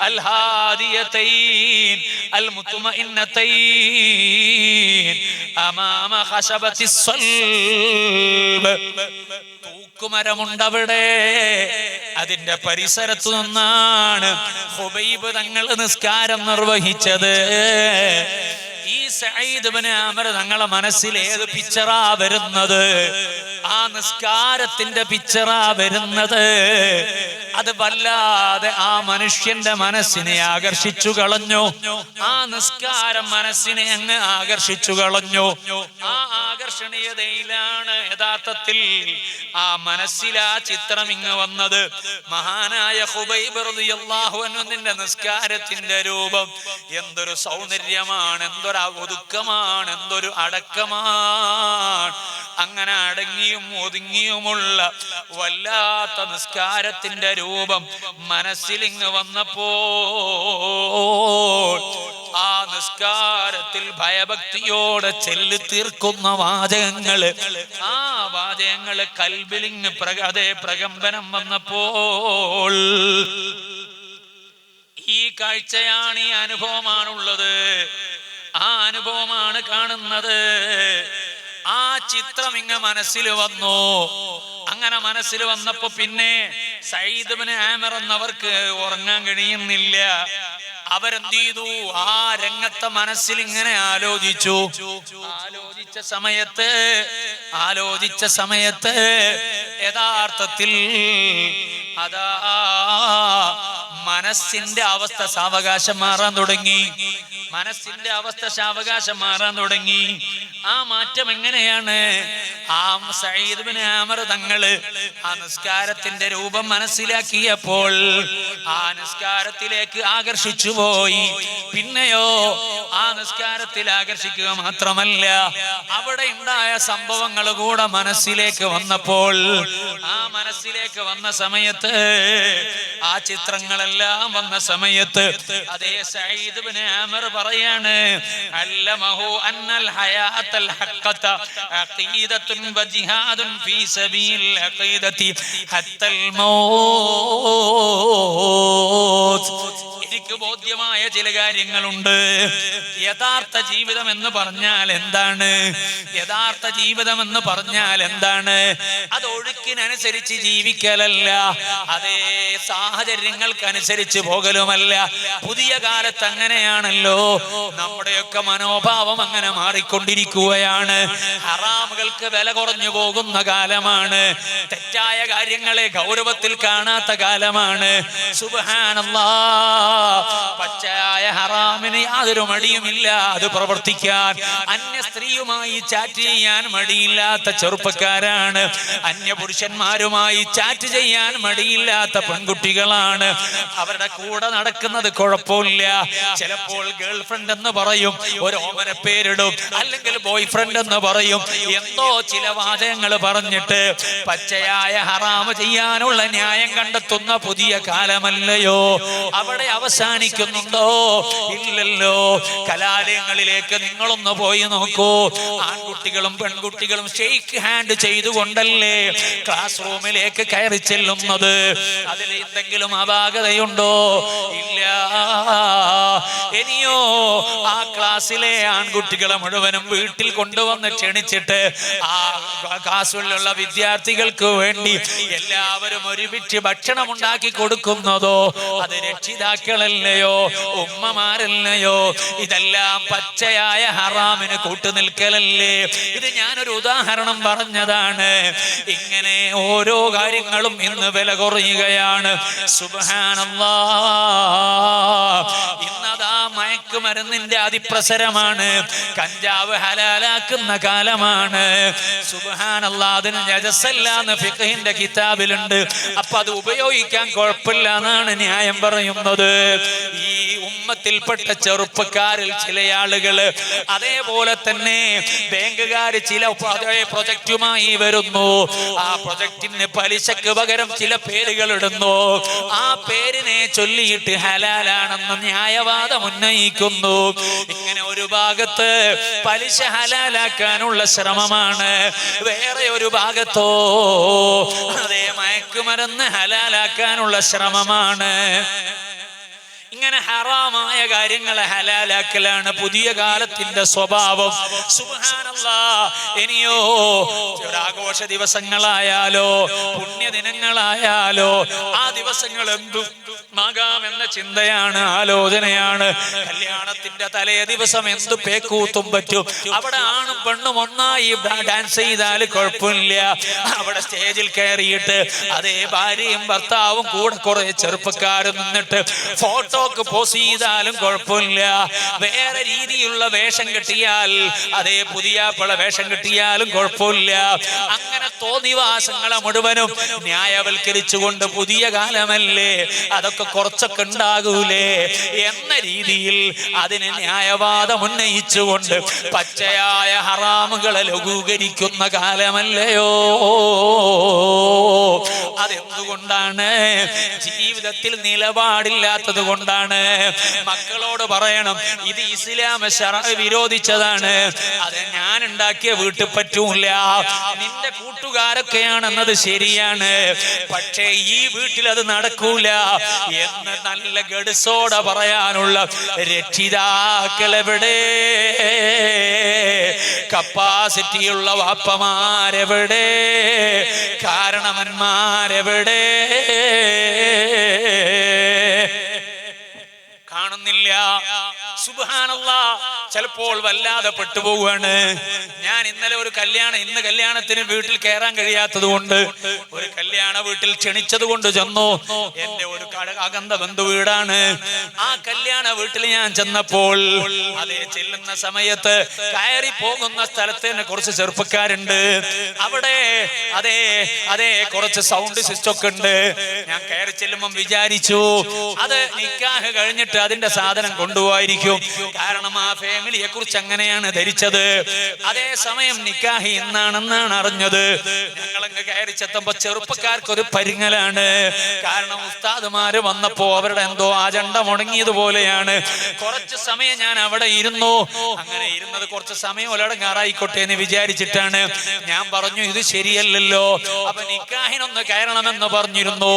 Speaker 1: അൽഹാദിയതൈൻ അൽമുത്മഇന്നതൈൻ അമാമ ഖശബത്തിസ് സൽബ്. തൂക്കുമരമുണ്ടവിടെ, അതിന്റെ പരിസരത്തു നിന്നാണ് ഖുബൈബ് തങ്ങൾ നിസ്കാരം നിർവഹിച്ചത്. ഈ സഈദ് ഇബ്നു ആമിർ തങ്ങളെ മനസ്സിൽ ഏത് പിക്ചറാ വരുന്നത്? ആ നിസ്കാരത്തിന്റെ പിക്ചറാ വരുന്നത്. അത് വല്ലാതെ ആ മനുഷ്യന്റെ മനസ്സിനെ ആകർഷിച്ചു കളഞ്ഞു. ആ നിസ്കാരം മനസ്സിനെ അങ്ങ് ആകർഷിച്ചു കളഞ്ഞു. ആ ആകർഷണീയതയിലാണ് യഥാർത്ഥത്തിൽ ആ മനസ്സിൽ ആ ചിത്രം ഇങ്ങ് വന്നത്. മഹാനായ ഖുബൈബ് റളിയല്ലാഹു അൻഹുവിന്റെ നിസ്കാരത്തിന്റെ രൂപം എന്തൊരു സൗന്ദര്യമാണ്, എന്തൊരു ഒതുക്കമാണ്, എന്തൊരു അടക്കമാണ്. അങ്ങനെ അടങ്ങിയും ഒതുങ്ങിയുമുള്ള വല്ലാത്ത നിസ്കാരത്തിന്റെ രൂപം മനസ്സിലിങ്ങ് വന്നപ്പോൾ ആ നിസ്കാരത്തിൽ ഭയഭക്തിയോടെ ചെല്ലി തീർക്കുന്ന വാചകങ്ങള്, ആ വാചകങ്ങള് കൽബിലിങ് അതേ പ്രകമ്പനം വന്നപ്പോൾ ഈ കാഴ്ചയാണ്, ഈ അനുഭവമാണുള്ളത്. ആ അനുഭവമാണ് കാണുന്നത്. ആ ചിത്രം ഇങ്ങ് മനസ്സിൽ വന്നു. അങ്ങനെ മനസ്സിൽ വന്നപ്പോ പിന്നെ സഈദ് ഇബ്നു ആമിർ എന്നവർക്ക് ഉറങ്ങാൻ കഴിയുന്നില്ല. അവരെന്ത് ചെയ്തു? ആ രംഗത്തെ മനസ്സിൽ ഇങ്ങനെ ആലോചിച്ചു. ആലോചിച്ച സമയത്ത് യഥാർത്ഥത്തിൽ അതാ മനസ്സിന്റെ അവസ്ഥ സാവകാശം മാറാൻ തുടങ്ങി. മനസ്സിന്റെ അവസ്ഥ സാവകാശം മാറാൻ തുടങ്ങി. ആ മാറ്റം എങ്ങനെയാണ്? ആ സഈദ് ഇബ്നു ആമിർ തങ്ങള് ആ നിസ്കാരത്തിന്റെ രൂപം മനസ്സിലാക്കിയപ്പോൾ ആ നിസ്കാരത്തിലേക്ക് ആകർഷിച്ചു പോയി. പിന്നെയോ ആ നിസ്കാരത്തിൽ ആകർഷിക്കുക മാത്രമല്ല, അവിടെ ഉണ്ടായ സംഭവങ്ങൾ കൂടെ മനസ്സിലേക്ക് വന്നപ്പോൾ ആ മനസ്സിലേക്ക് വന്ന സമയത്ത്, ആ ചിത്രങ്ങളെല്ലാം വന്ന സമയത്ത് അതേ സഈദ് ഇബ്നു ആമിർ പറയാണ്, അല്ലമഹു അന്നൽ ഹയാത്തൽ ഹഖത അഖീദത്തുൻ വജിഹാദുൻ ഫീ സബീൽ അഖീദതി ഹത്തൽ മൗത്ത്. എനിക്ക് ബോധ്യമായ ചില കാര്യങ്ങളുണ്ട്. യഥാർത്ഥ ജീവിതം എന്ന് പറഞ്ഞാൽ എന്താണ്? യഥാർത്ഥ ജീവിതം എന്ന് പറഞ്ഞാൽ എന്താണ്? അത് ഒഴുക്കിനനുസരിച്ച് ജീവിക്കലല്ല, അതേ സാഹചര്യങ്ങൾക്കനുസരിച്ച് പോകലുമല്ല. പുതിയ കാലത്ത് അങ്ങനെയാണല്ലോ, നമ്മുടെയൊക്കെ മനോഭാവം അങ്ങനെ മാറിക്കൊണ്ടിരിക്കുകയാണ്. ഹറാമുകൾക്ക് വില കുറഞ്ഞു പോകുന്ന കാലമാണ്. തെറ്റായ കാര്യങ്ങളെ ഗൗരവത്തിൽ കാണാത്ത കാലമാണ്. സുബ്ഹാനല്ലാഹ്, പച്ചയായ ഹറാമിന് യാതൊരു മടിയുമില്ല അത് പ്രവർത്തിക്കാൻ. അന്യ സ്ത്രീയുമായി ചാറ്റ് ചെയ്യാൻ മടിയില്ലാത്ത ചെറുപ്പക്കാരാണ്. അന്യ പുരുഷന്മാരുമായി ചാറ്റ് ചെയ്യാൻ മടിയില്ലാത്ത പെൺകുട്ടികളാണ്. അവരുടെ കൂടെ നടക്കുന്നത് കുഴപ്പമില്ല. ചിലപ്പോൾ ഗേൾ ഫ്രണ്ട് എന്ന് പറയും, ഒരു ഓമന പേരിടും, അല്ലെങ്കിൽ ബോയ് ഫ്രണ്ട് എന്ന് പറയും. എന്തോ ചില വാചകങ്ങൾ പറഞ്ഞിട്ട് പച്ചയായ ഹറാമ് ചെയ്യാനുള്ള ന്യായം കണ്ടെത്തുന്ന പുതിയ കാലമല്ലയോ? അവിടെ അവസാനിക്കുന്നുണ്ടോ? ഇല്ലല്ലോ. കലാലയങ്ങളിലേക്ക് നിങ്ങളൊന്ന് പോയി നോക്കൂ. ആൺകുട്ടികളും പെൺകുട്ടികളും ഷെയ്ക്ക് ഹാൻഡ് ചെയ്തുകൊണ്ടല്ലേ ക്ലാസ് റൂമിലേക്ക് കയറി ചെല്ലുന്നത്. അതിൽ എന്തെങ്കിലും അപാകതയുണ്ടോ? ഇല്ല. ഇനിയോ ആ ക്ലാസ്സിലെ ആൺകുട്ടികളെ മുഴുവനും വീട്ടിൽ കൊണ്ടുവന്ന് ക്ഷണിച്ചിട്ട് ആ ക്ലാസ്സിലുള്ള വിദ്യാർത്ഥികൾക്ക് വേണ്ടി എല്ലാവരും ഒരുമിച്ച് ഭക്ഷണം ഉണ്ടാക്കി കൊടുക്കുന്നതോ അത് രക്ഷിതാക്കൾ ഉമ്മമാക്കളല്ലയോ, ഉമ്മമാരല്ലയോ? ഇതെല്ലാം പച്ചയായ ഹറാമിന് കൂട്ടുനിൽക്കലല്ലേ? ഇത് ഞാനൊരു ഉദാഹരണം പറഞ്ഞതാണ്. ഇങ്ങനെ ഓരോ കാര്യങ്ങളും ഇന്ന് വില കുറയുകയാണ്. സുബ്ഹാനല്ലാഹ്. ഇന്നതാ മയക്കുമരുന്നിന്റെ അതിപ്രസരമാണ്. കഞ്ചാവ് ഹലാലാക്കുന്ന കാലമാണ്. സുബ്ഹാനല്ലാഹ്. അതിന് നജസല്ലാന്ന് ഫിഖ്ഹിന്റെ കിതാബിലുണ്ട്. അപ്പൊ അത് ഉപയോഗിക്കാൻ കുഴപ്പമില്ല എന്നാണ് ന്യായം പറയുന്നത്. ഈ ഉമ്മത്തിൽപ്പെട്ട ചെറുപ്പക്കാരിൽ ചില ആളുകള് അതേപോലെ തന്നെ ബാങ്കുകാർ ചില പ്രൊജക്റ്റുമായി വരുന്നു. ആ പ്രൊജക്റ്റിന് പലിശക്ക് പകരം ചില പേരുകൾ ഇടുന്നു. ആ പേരിനെ ചൊല്ലിയിട്ട് ഹലാലാണെന്ന് ന്യായവാദം ഉന്നയിക്കുന്നു. ഇങ്ങനെ ഒരു ഭാഗത്ത് പലിശ ഹലാലാക്കാനുള്ള ശ്രമമാണ്, വേറെ ഒരു ഭാഗത്തോ അതേ മയക്കുമരുന്ന് ഹലാലാക്കാനുള്ള ശ്രമമാണ്. ഇങ്ങനെ ഹറാമായ കാര്യങ്ങളെ ഹലാലാക്കലാണ് പുതിയ കാലത്തിന്റെ സ്വഭാവം. സുബ്ഹാനല്ലാഹ്. ഇനിയോ ഒരാഘോഷ ദിവസങ്ങളായാലോ പുണ്യദിനങ്ങളായാലോ ആ ദിവസങ്ങൾ എന്തുമാകാമെന്ന ചിന്തയാണ്, ആലോചനയാണ്. കല്യാണത്തിന്റെ തലേ ദിവസം എന്തു പേക്കൂത്തും പറ്റും. അവിടെ ആണും പെണ്ണും ഒന്നായി ഡാൻസ് ചെയ്താൽ കുഴപ്പമില്ല. അവിടെ സ്റ്റേജിൽ കയറിയിട്ട് അതേ ഭാര്യയും ഭർത്താവും കൂടെ കുറെ ചെറുപ്പക്കാരും നിന്നിട്ട് ഫോട്ടോ പോസ് ചെയ്താലും കുഴപ്പമില്ല. വേറെ രീതിയിലുള്ള വേഷം കെട്ടിയാൽ, അതേ പുതിയ വേഷം കെട്ടിയാലും കുഴപ്പമില്ല. അങ്ങനെ തോന്നിവാസങ്ങളെ മുഴുവനും ന്യായവൽക്കരിച്ചുകൊണ്ട് പുതിയ കാലമല്ലേ, അതൊക്കെ കുറച്ചൊക്കെ ഉണ്ടാകൂലേ എന്ന രീതിയിൽ അതിന് ന്യായവാദം ഉന്നയിച്ചുകൊണ്ട് പച്ചയായ ഹറാമുകളെ ലഘൂകരിക്കുന്ന കാലമല്ലയോ? അതെന്തുകൊണ്ടാണ്? ജീവിതത്തിൽ നിലപാടില്ലാത്തത് കൊണ്ടാണ്. മക്കളോട് പറയണം, ഇത് ഇസ്ലാം ശറഅ് വിരോധിച്ചതാണ്, അത് ഞാൻ ഉണ്ടാക്കിയ വീട്ടിൽ പറ്റൂല. നിന്റെ കൂട്ടുകാരൊക്കെയാണെന്നത് ശരിയാണ്, പക്ഷേ ഈ വീട്ടിൽ അത് നടക്കൂല എന്ന് നല്ല ഗഡ്സോടെ പറയാനുള്ള രക്ഷിതാക്കളെവിടെ? കപ്പാസിറ്റിയുള്ള വാപ്പമാരെവിടെ? കാരണവന്മാരെവിടെ? കാണുന്നില്ല. സുബ്ഹാനല്ലാഹ്. ചിലപ്പോൾ വല്ലാതെ പെട്ടുപോവുകയാണ്. ഞാൻ ഇന്നലെ ഒരു ഇന്ന് കല്യാണത്തിന് വീട്ടിൽ കയറാൻ കഴിയാത്തത് കൊണ്ട് ഒരു കല്യാണ വീട്ടിൽ ക്ഷണിച്ചത് കൊണ്ട് ചെന്നു. എന്റെ ഒരു അകന്ന ബന്ധു വീടാണ്. ആ കല്യാണ വീട്ടിൽ ഞാൻ ചെന്നപ്പോൾ അതേ ചെല്ലുന്ന സമയത്ത് കയറി പോകുന്ന സ്ഥലത്ത് തന്നെ കുറച്ച് ചെറുപ്പക്കാരുണ്ട്. അവിടെ അതേ അതേ കുറച്ച് സൗണ്ട് സിസ്റ്റം ഒക്കെ ഉണ്ട്. ഞാൻ കയറി ചെല്ലുമ്പം വിചാരിച്ചു അത് നിക്കാഹ് കഴിഞ്ഞിട്ട് അതിന്റെ സാധനം കൊണ്ടുപോയിരിക്കും. കാരണം ആ ഫാമിലിയെ കുറിച്ച് അങ്ങനെയാണ് ധരിച്ചത്. അതേസമയം നിക്കാഹ് ഇന്നാണെന്നാണ് അറിഞ്ഞത്. ഞങ്ങളങ്ങ് കയറി ചെത്തുമ്പോ ചെറുപ്പക്കാർക്ക് ഒരു പരിങ്ങലാണ്. കാരണം ഉസ്താദുമാര് വന്നപ്പോ അവരുടെ എന്തോ അജണ്ട മുടങ്ങിയതുപോലെയാണ്. കുറച്ച് സമയം ഞാൻ അവിടെ ഇരുന്നു. അങ്ങനെ ഇരുന്നത് കുറച്ച് സമയം ഒലടങ്ങാറായിക്കോട്ടെ എന്ന് വിചാരിച്ചിട്ടാണ്. ഞാൻ പറഞ്ഞു, ഇത് ശരിയല്ലല്ലോ. അപ്പൊ നിക്കാഹിനൊന്ന് കയറണമെന്ന് പറഞ്ഞിരുന്നു.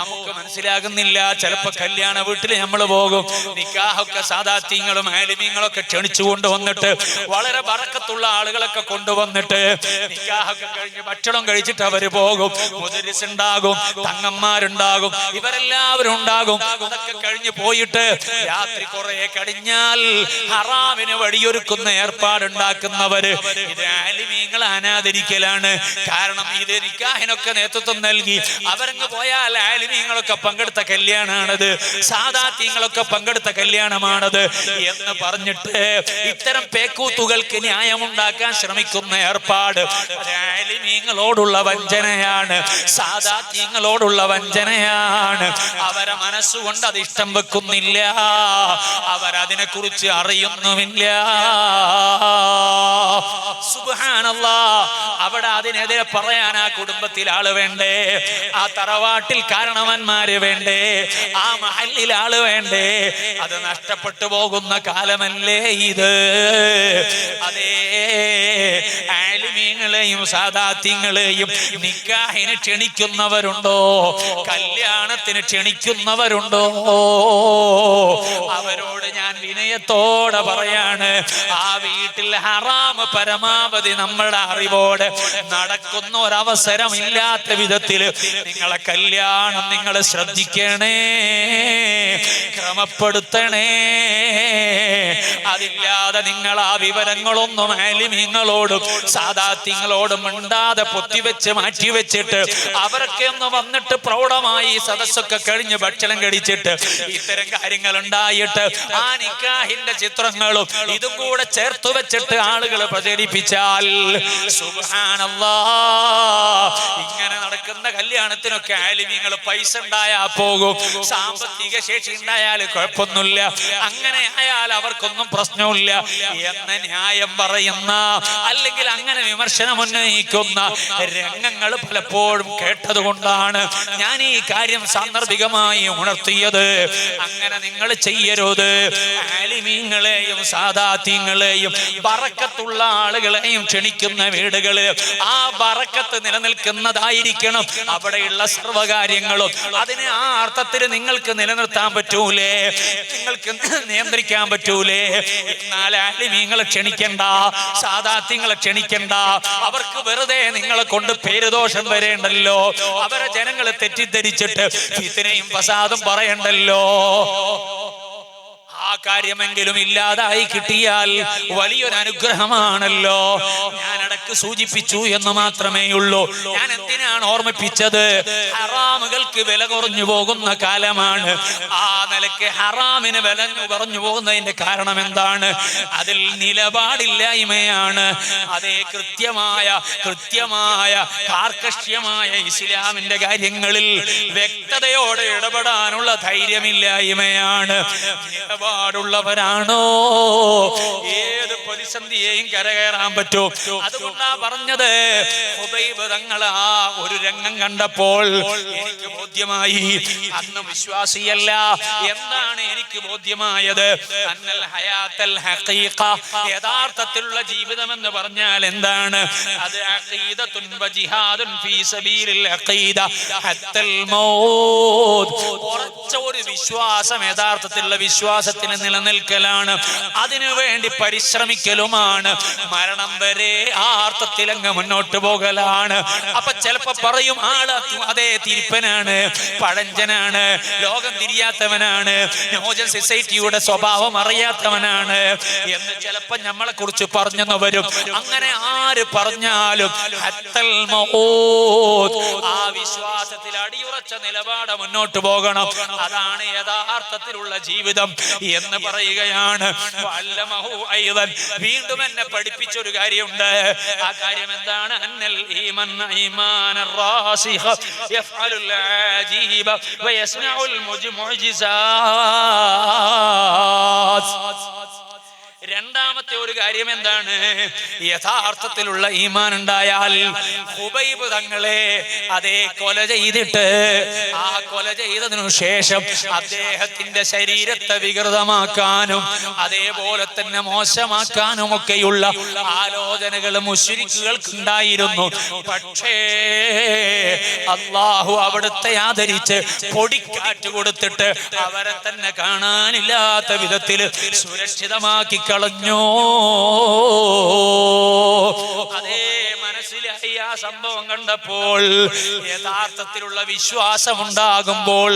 Speaker 1: നമുക്ക് മനസ്സിലാകുന്നില്ല. ചിലപ്പോ കല്യാണ വീട്ടിൽ നമ്മൾ പോകും, നിക്കാഹൊക്കെ സാദാത്യങ്ങളും ആലിമീങ്ങളൊക്കെ ക്ഷണിച്ചു കൊണ്ടുവന്നിട്ട് വളരെ ബറക്കത്തുള്ള ആളുകളൊക്കെ കൊണ്ടുവന്നിട്ട് നിക്കാഹൊക്കെ കഴിഞ്ഞ് ഭക്ഷണം കഴിച്ചിട്ട് അവര് പോകും. മുദരിസ് ഉണ്ടാകും, തങ്ങന്മാരുണ്ടാകും, ഇവരെല്ലാവരും ഉണ്ടാകും. അതൊക്കെ കഴിഞ്ഞ് പോയിട്ട് രാത്രി കുറെ കഴിഞ്ഞാൽ ഹറാമിന് വഴിയൊരുക്കുന്ന ഏർപ്പാടുണ്ടാക്കുന്നവര് ഇത് ആലിമീങ്ങളെ അനാദരിക്കലാണ്. കാരണം ഇത് നിക്കാഹിനൊക്കെ നേതൃത്വം നൽകി അവരങ്ങ് പോയാൽ ആലിമീങ്ങളൊക്കെ പങ്കെടുത്ത കല്യാണമാണത്, സാദാത്യങ്ങളൊക്കെ പങ്കെടുത്ത കല്യാണമാണത് എന്ന് പറഞ്ഞിട്ട് ഇത്തരം പേക്കൂത്തുകൾക്ക് ന്യായമുണ്ടാക്കാൻ ശ്രമിക്കുന്ന ഏർപ്പാട് ആലിമീങ്ങളോടുള്ള വഞ്ചനയാണ്, സാദാത്യങ്ങളോടുള്ള വഞ്ചനയാണ്. അവരെ മനസ്സുകൊണ്ട് അത് ഇഷ്ടം വെക്കുന്നില്ല, അവരതിനെ കുറിച്ച് അറിയുന്നുമില്ല. സുബ്ഹാനല്ലാഹ്. അവിടെ അതിനെതിരെ പറയാൻ ആ കുടുംബത്തിൽ ആള് വേണ്ടേ, ആ തറവാട്ടിൽ കാരണവന്മാര് വേണ്ടേ, ആ മഹല്ലിൽ ആള് വേണ്ടേ? അത് നഷ്ടപ്പെട്ടു പോകുന്ന കാലമല്ലേ ഇത്? അതേ ആലിമീങ്ങൾ ആലിമീങ്ങളെയും സാദാത്യങ്ങളെയും നിക്കാഹിന് ക്ഷണിക്കുന്നവരുണ്ടോ? കല്യാണത്തിന് ക്ഷണിക്കുന്നവരുണ്ടോ? അവരോട് ഞാൻ വിനയത്തോടെ പറയാണ്, ആ വീട്ടിൽ ഹറാമ് പരമാവധി നമ്മളുടെ അറിവോടെ നടക്കുന്ന ഒരവസരം ഇല്ലാത്ത വിധത്തിൽ നിങ്ങളെ കല്യാണം നിങ്ങൾ ശ്രദ്ധിക്കണേ, ക്രമപ്പെടുത്തണേ. അതില്ലാതെ നിങ്ങൾ ആ വിവരങ്ങളൊന്നും ആലിമീങ്ങളോടും സാദാത്യങ്ങളോടും മിണ്ടാതെ പൊത്തിവെച്ച് മാറ്റിവെച്ചിട്ട് അവരൊക്കെ ഒന്ന് വന്നിട്ട് പ്രൗഢമായി സദസ്സൊക്കെ കഴിഞ്ഞ് ഭക്ഷണം കഴിച്ചിട്ട് ഇത്തരം കാര്യങ്ങൾ ഉണ്ടായിട്ട് ആ നിക്കാഹിന്റെ ചിത്രങ്ങളും ഇതും കൂടെ ചേർത്ത് വെച്ചിട്ട് ആളുകൾ പ്രചരിപ്പിച്ചാൽ സുബ്ഹാനല്ലാഹ്, ഇങ്ങനെ നടക്കുന്ന കല്യാണത്തിനൊക്കെ ആലിമീങ്ങൾ പൈസ ഉണ്ടായാൽ പോകും, സാമ്പത്തിക ശേഷി ഉണ്ടായാൽ കുഴപ്പമൊന്നുമില്ല, അങ്ങനെ ആയാൽ അവർക്കൊന്നും പ്രശ്നമില്ല എന്ന ന്യായം പറയുന്ന അല്ലെങ്കിൽ അങ്ങനെ വിമർശനം ഉന്നയിക്കുന്ന രംഗങ്ങൾ പലപ്പോഴും കേട്ടത് കൊണ്ടാണ് ഞാൻ ഈ കാര്യം സാന്ദർഭികമായി ഉണർത്തിയത്. അങ്ങനെ നിങ്ങൾ ചെയ്യരുത്. ആലിമീങ്ങളെയും സാദാത്യങ്ങളെയും ബറക്കത്തുള്ള ആളുകളെയും ക്ഷണിക്കുന്ന വീടുകളിൽ ആ ബറക്കത്ത് നിലനിൽക്കുന്നതായിരിക്കണം അവിടെയുള്ള സർവകാര്യങ്ങളും. അതിനെ ആ അർത്ഥത്തിൽ നിങ്ങൾക്ക് നിലനിർത്താൻ പറ്റൂലേ, നിങ്ങൾക്ക് നിയന്ത്രിക്കാൻ പറ്റൂലേ? എന്നാൽ ആലിമീങ്ങളെ ക്ഷണിക്കണ്ട, സാദാത്യങ്ങളെ ക്ഷണിക്കണ്ട. അവർക്ക് വെറുതെ നിങ്ങളെ കൊണ്ട് പേരുദോഷം വരേണ്ടല്ലോ, അവരെ ജനങ്ങളെ തെറ്റിദ്ധരിച്ചിട്ട് ഫിത്നയും ഫസാദും പറയണ്ടല്ലോ. ആ കാര്യമെങ്കിലും ഇല്ലാതായി കിട്ടിയാൽ വലിയൊരു അനുഗ്രഹമാണല്ലോ. ഞാൻ ഇടക്ക് സൂചിപ്പിച്ചു എന്ന് മാത്രമേ ഉള്ളൂ. ഞാൻ എന്തിനാണ് ഓർമ്മിപ്പിച്ചത്? ഹറാമുകൾക്ക് വില കുറഞ്ഞു പോകുന്ന കാലമാണ്. ആ നിലയ്ക്ക് ഹറാമിന് വില കുറഞ്ഞു പോകുന്നതിന്റെ കാരണം എന്താണ്? അതിൽ നിലപാടില്ലായ്മയാണ്. അതേ കൃത്യമായ കാർക്കശ്യമായ ഇസ്ലാമിന്റെ കാര്യങ്ങളിൽ വ്യക്തതയോടെ ഇടപെടാനുള്ള ധൈര്യമില്ലായ്മയാണ്. ുള്ളവരാണോ ഏത് പ്രതിസന്ധിയെയും കരകയറാൻ പറ്റും. അതുകൊണ്ടാ പറഞ്ഞത്, ഹുബൈബ് തങ്ങൾ ആ ഒരു രംഗം കണ്ടപ്പോൾ എനിക്ക് ബോധ്യമായി, അന്ന് വിശ്വാസിയല്ല. എന്താണ് എനിക്ക് ബോധ്യമായത്? അന്നൽ ഹയാത്തൽ ഹഖീഖ, യഥാർത്ഥത്തിലുള്ള ജീവിതം എന്ന് പറഞ്ഞാൽ എന്താണ്? അത് അഖീദത്തുൻ വജിഹാദുൻ ഫീ സബീലിൽ അഖീദ ഹത്തൽ മൗത്. ഉറച്ച ഒരു വിശ്വാസം, യഥാർത്ഥത്തിലുള്ള വിശ്വാസത്തിന് നിലനിൽക്കലാണ്, അതിനുവേണ്ടി പരിശ്രമിക്കലുമാണ്, മരണം വരെ ആ അർത്ഥത്തിൽ അങ്ങ് മുന്നോട്ട് പോകലാണ്. അപ്പൊ ചിലപ്പോ പറയും ആള് അതേ തിരിപ്പനാണ്, പഴഞ്ചനാണ്, ലോകം തിരിയാത്തവനാണ്, ന്യൂജൻ സൊസൈറ്റിയുടെ സ്വഭാവം അറിയാത്തവനാണ് എന്ന് ചിലപ്പോ നമ്മളെ കുറിച്ച് പറഞ്ഞു വരും. അങ്ങനെ ആര് പറഞ്ഞാലും ആ വിശ്വാസത്തിൽ അടിയുറച്ച നിലപാട് മുന്നോട്ട് പോകണം. അതാണ് യഥാർത്ഥത്തിലുള്ള ജീവിതം എന്ന് പറയുകയാണ്. വീണ്ടും എന്നെ പഠിപ്പിച്ചൊരു കാര്യമുണ്ട്. ആ കാര്യം എന്താണ്? അന്നൽ ഈമാൻ റാസിഖ യഫ്അലുൽ ആജീബ വയസ്നഉൽ മുഅ്ജിസാത്ത്. രണ്ടാമത്തെ ഒരു കാര്യം എന്താണ്? യഥാർത്ഥത്തിലുള്ള ഈമാൻ ഉണ്ടായാൽ ഹുബൈബ് തങ്ങളെ അതേ കൊല ചെയ്തിട്ട് ആ കൊല ചെയ്തതിനു ശേഷം അദ്ദേഹത്തിന്റെ ശരീരത്തെ വികൃതമാക്കാനും അതേപോലെ തന്നെ മോശമാക്കാനും ഒക്കെയുള്ള ആലോചനകൾ മുശ്രിക്കുകൾക്ക് ഉണ്ടായിരുന്നു. പക്ഷേ അല്ലാഹു അവിടുത്തെ ആദരിച്ച് പൊടിക്കാറ്റ് കൊടുത്തിട്ട് അവരെ തന്നെ കാണാനില്ലാത്ത വിധത്തിൽ സുരക്ഷിതമാക്കി കളഞ്ഞു. അതേ മനസ്സിലായി ആ സംഭവം കണ്ടപ്പോൾ. യഥാർത്ഥത്തിലുള്ള വിശ്വാസം ഉണ്ടാകുമ്പോൾ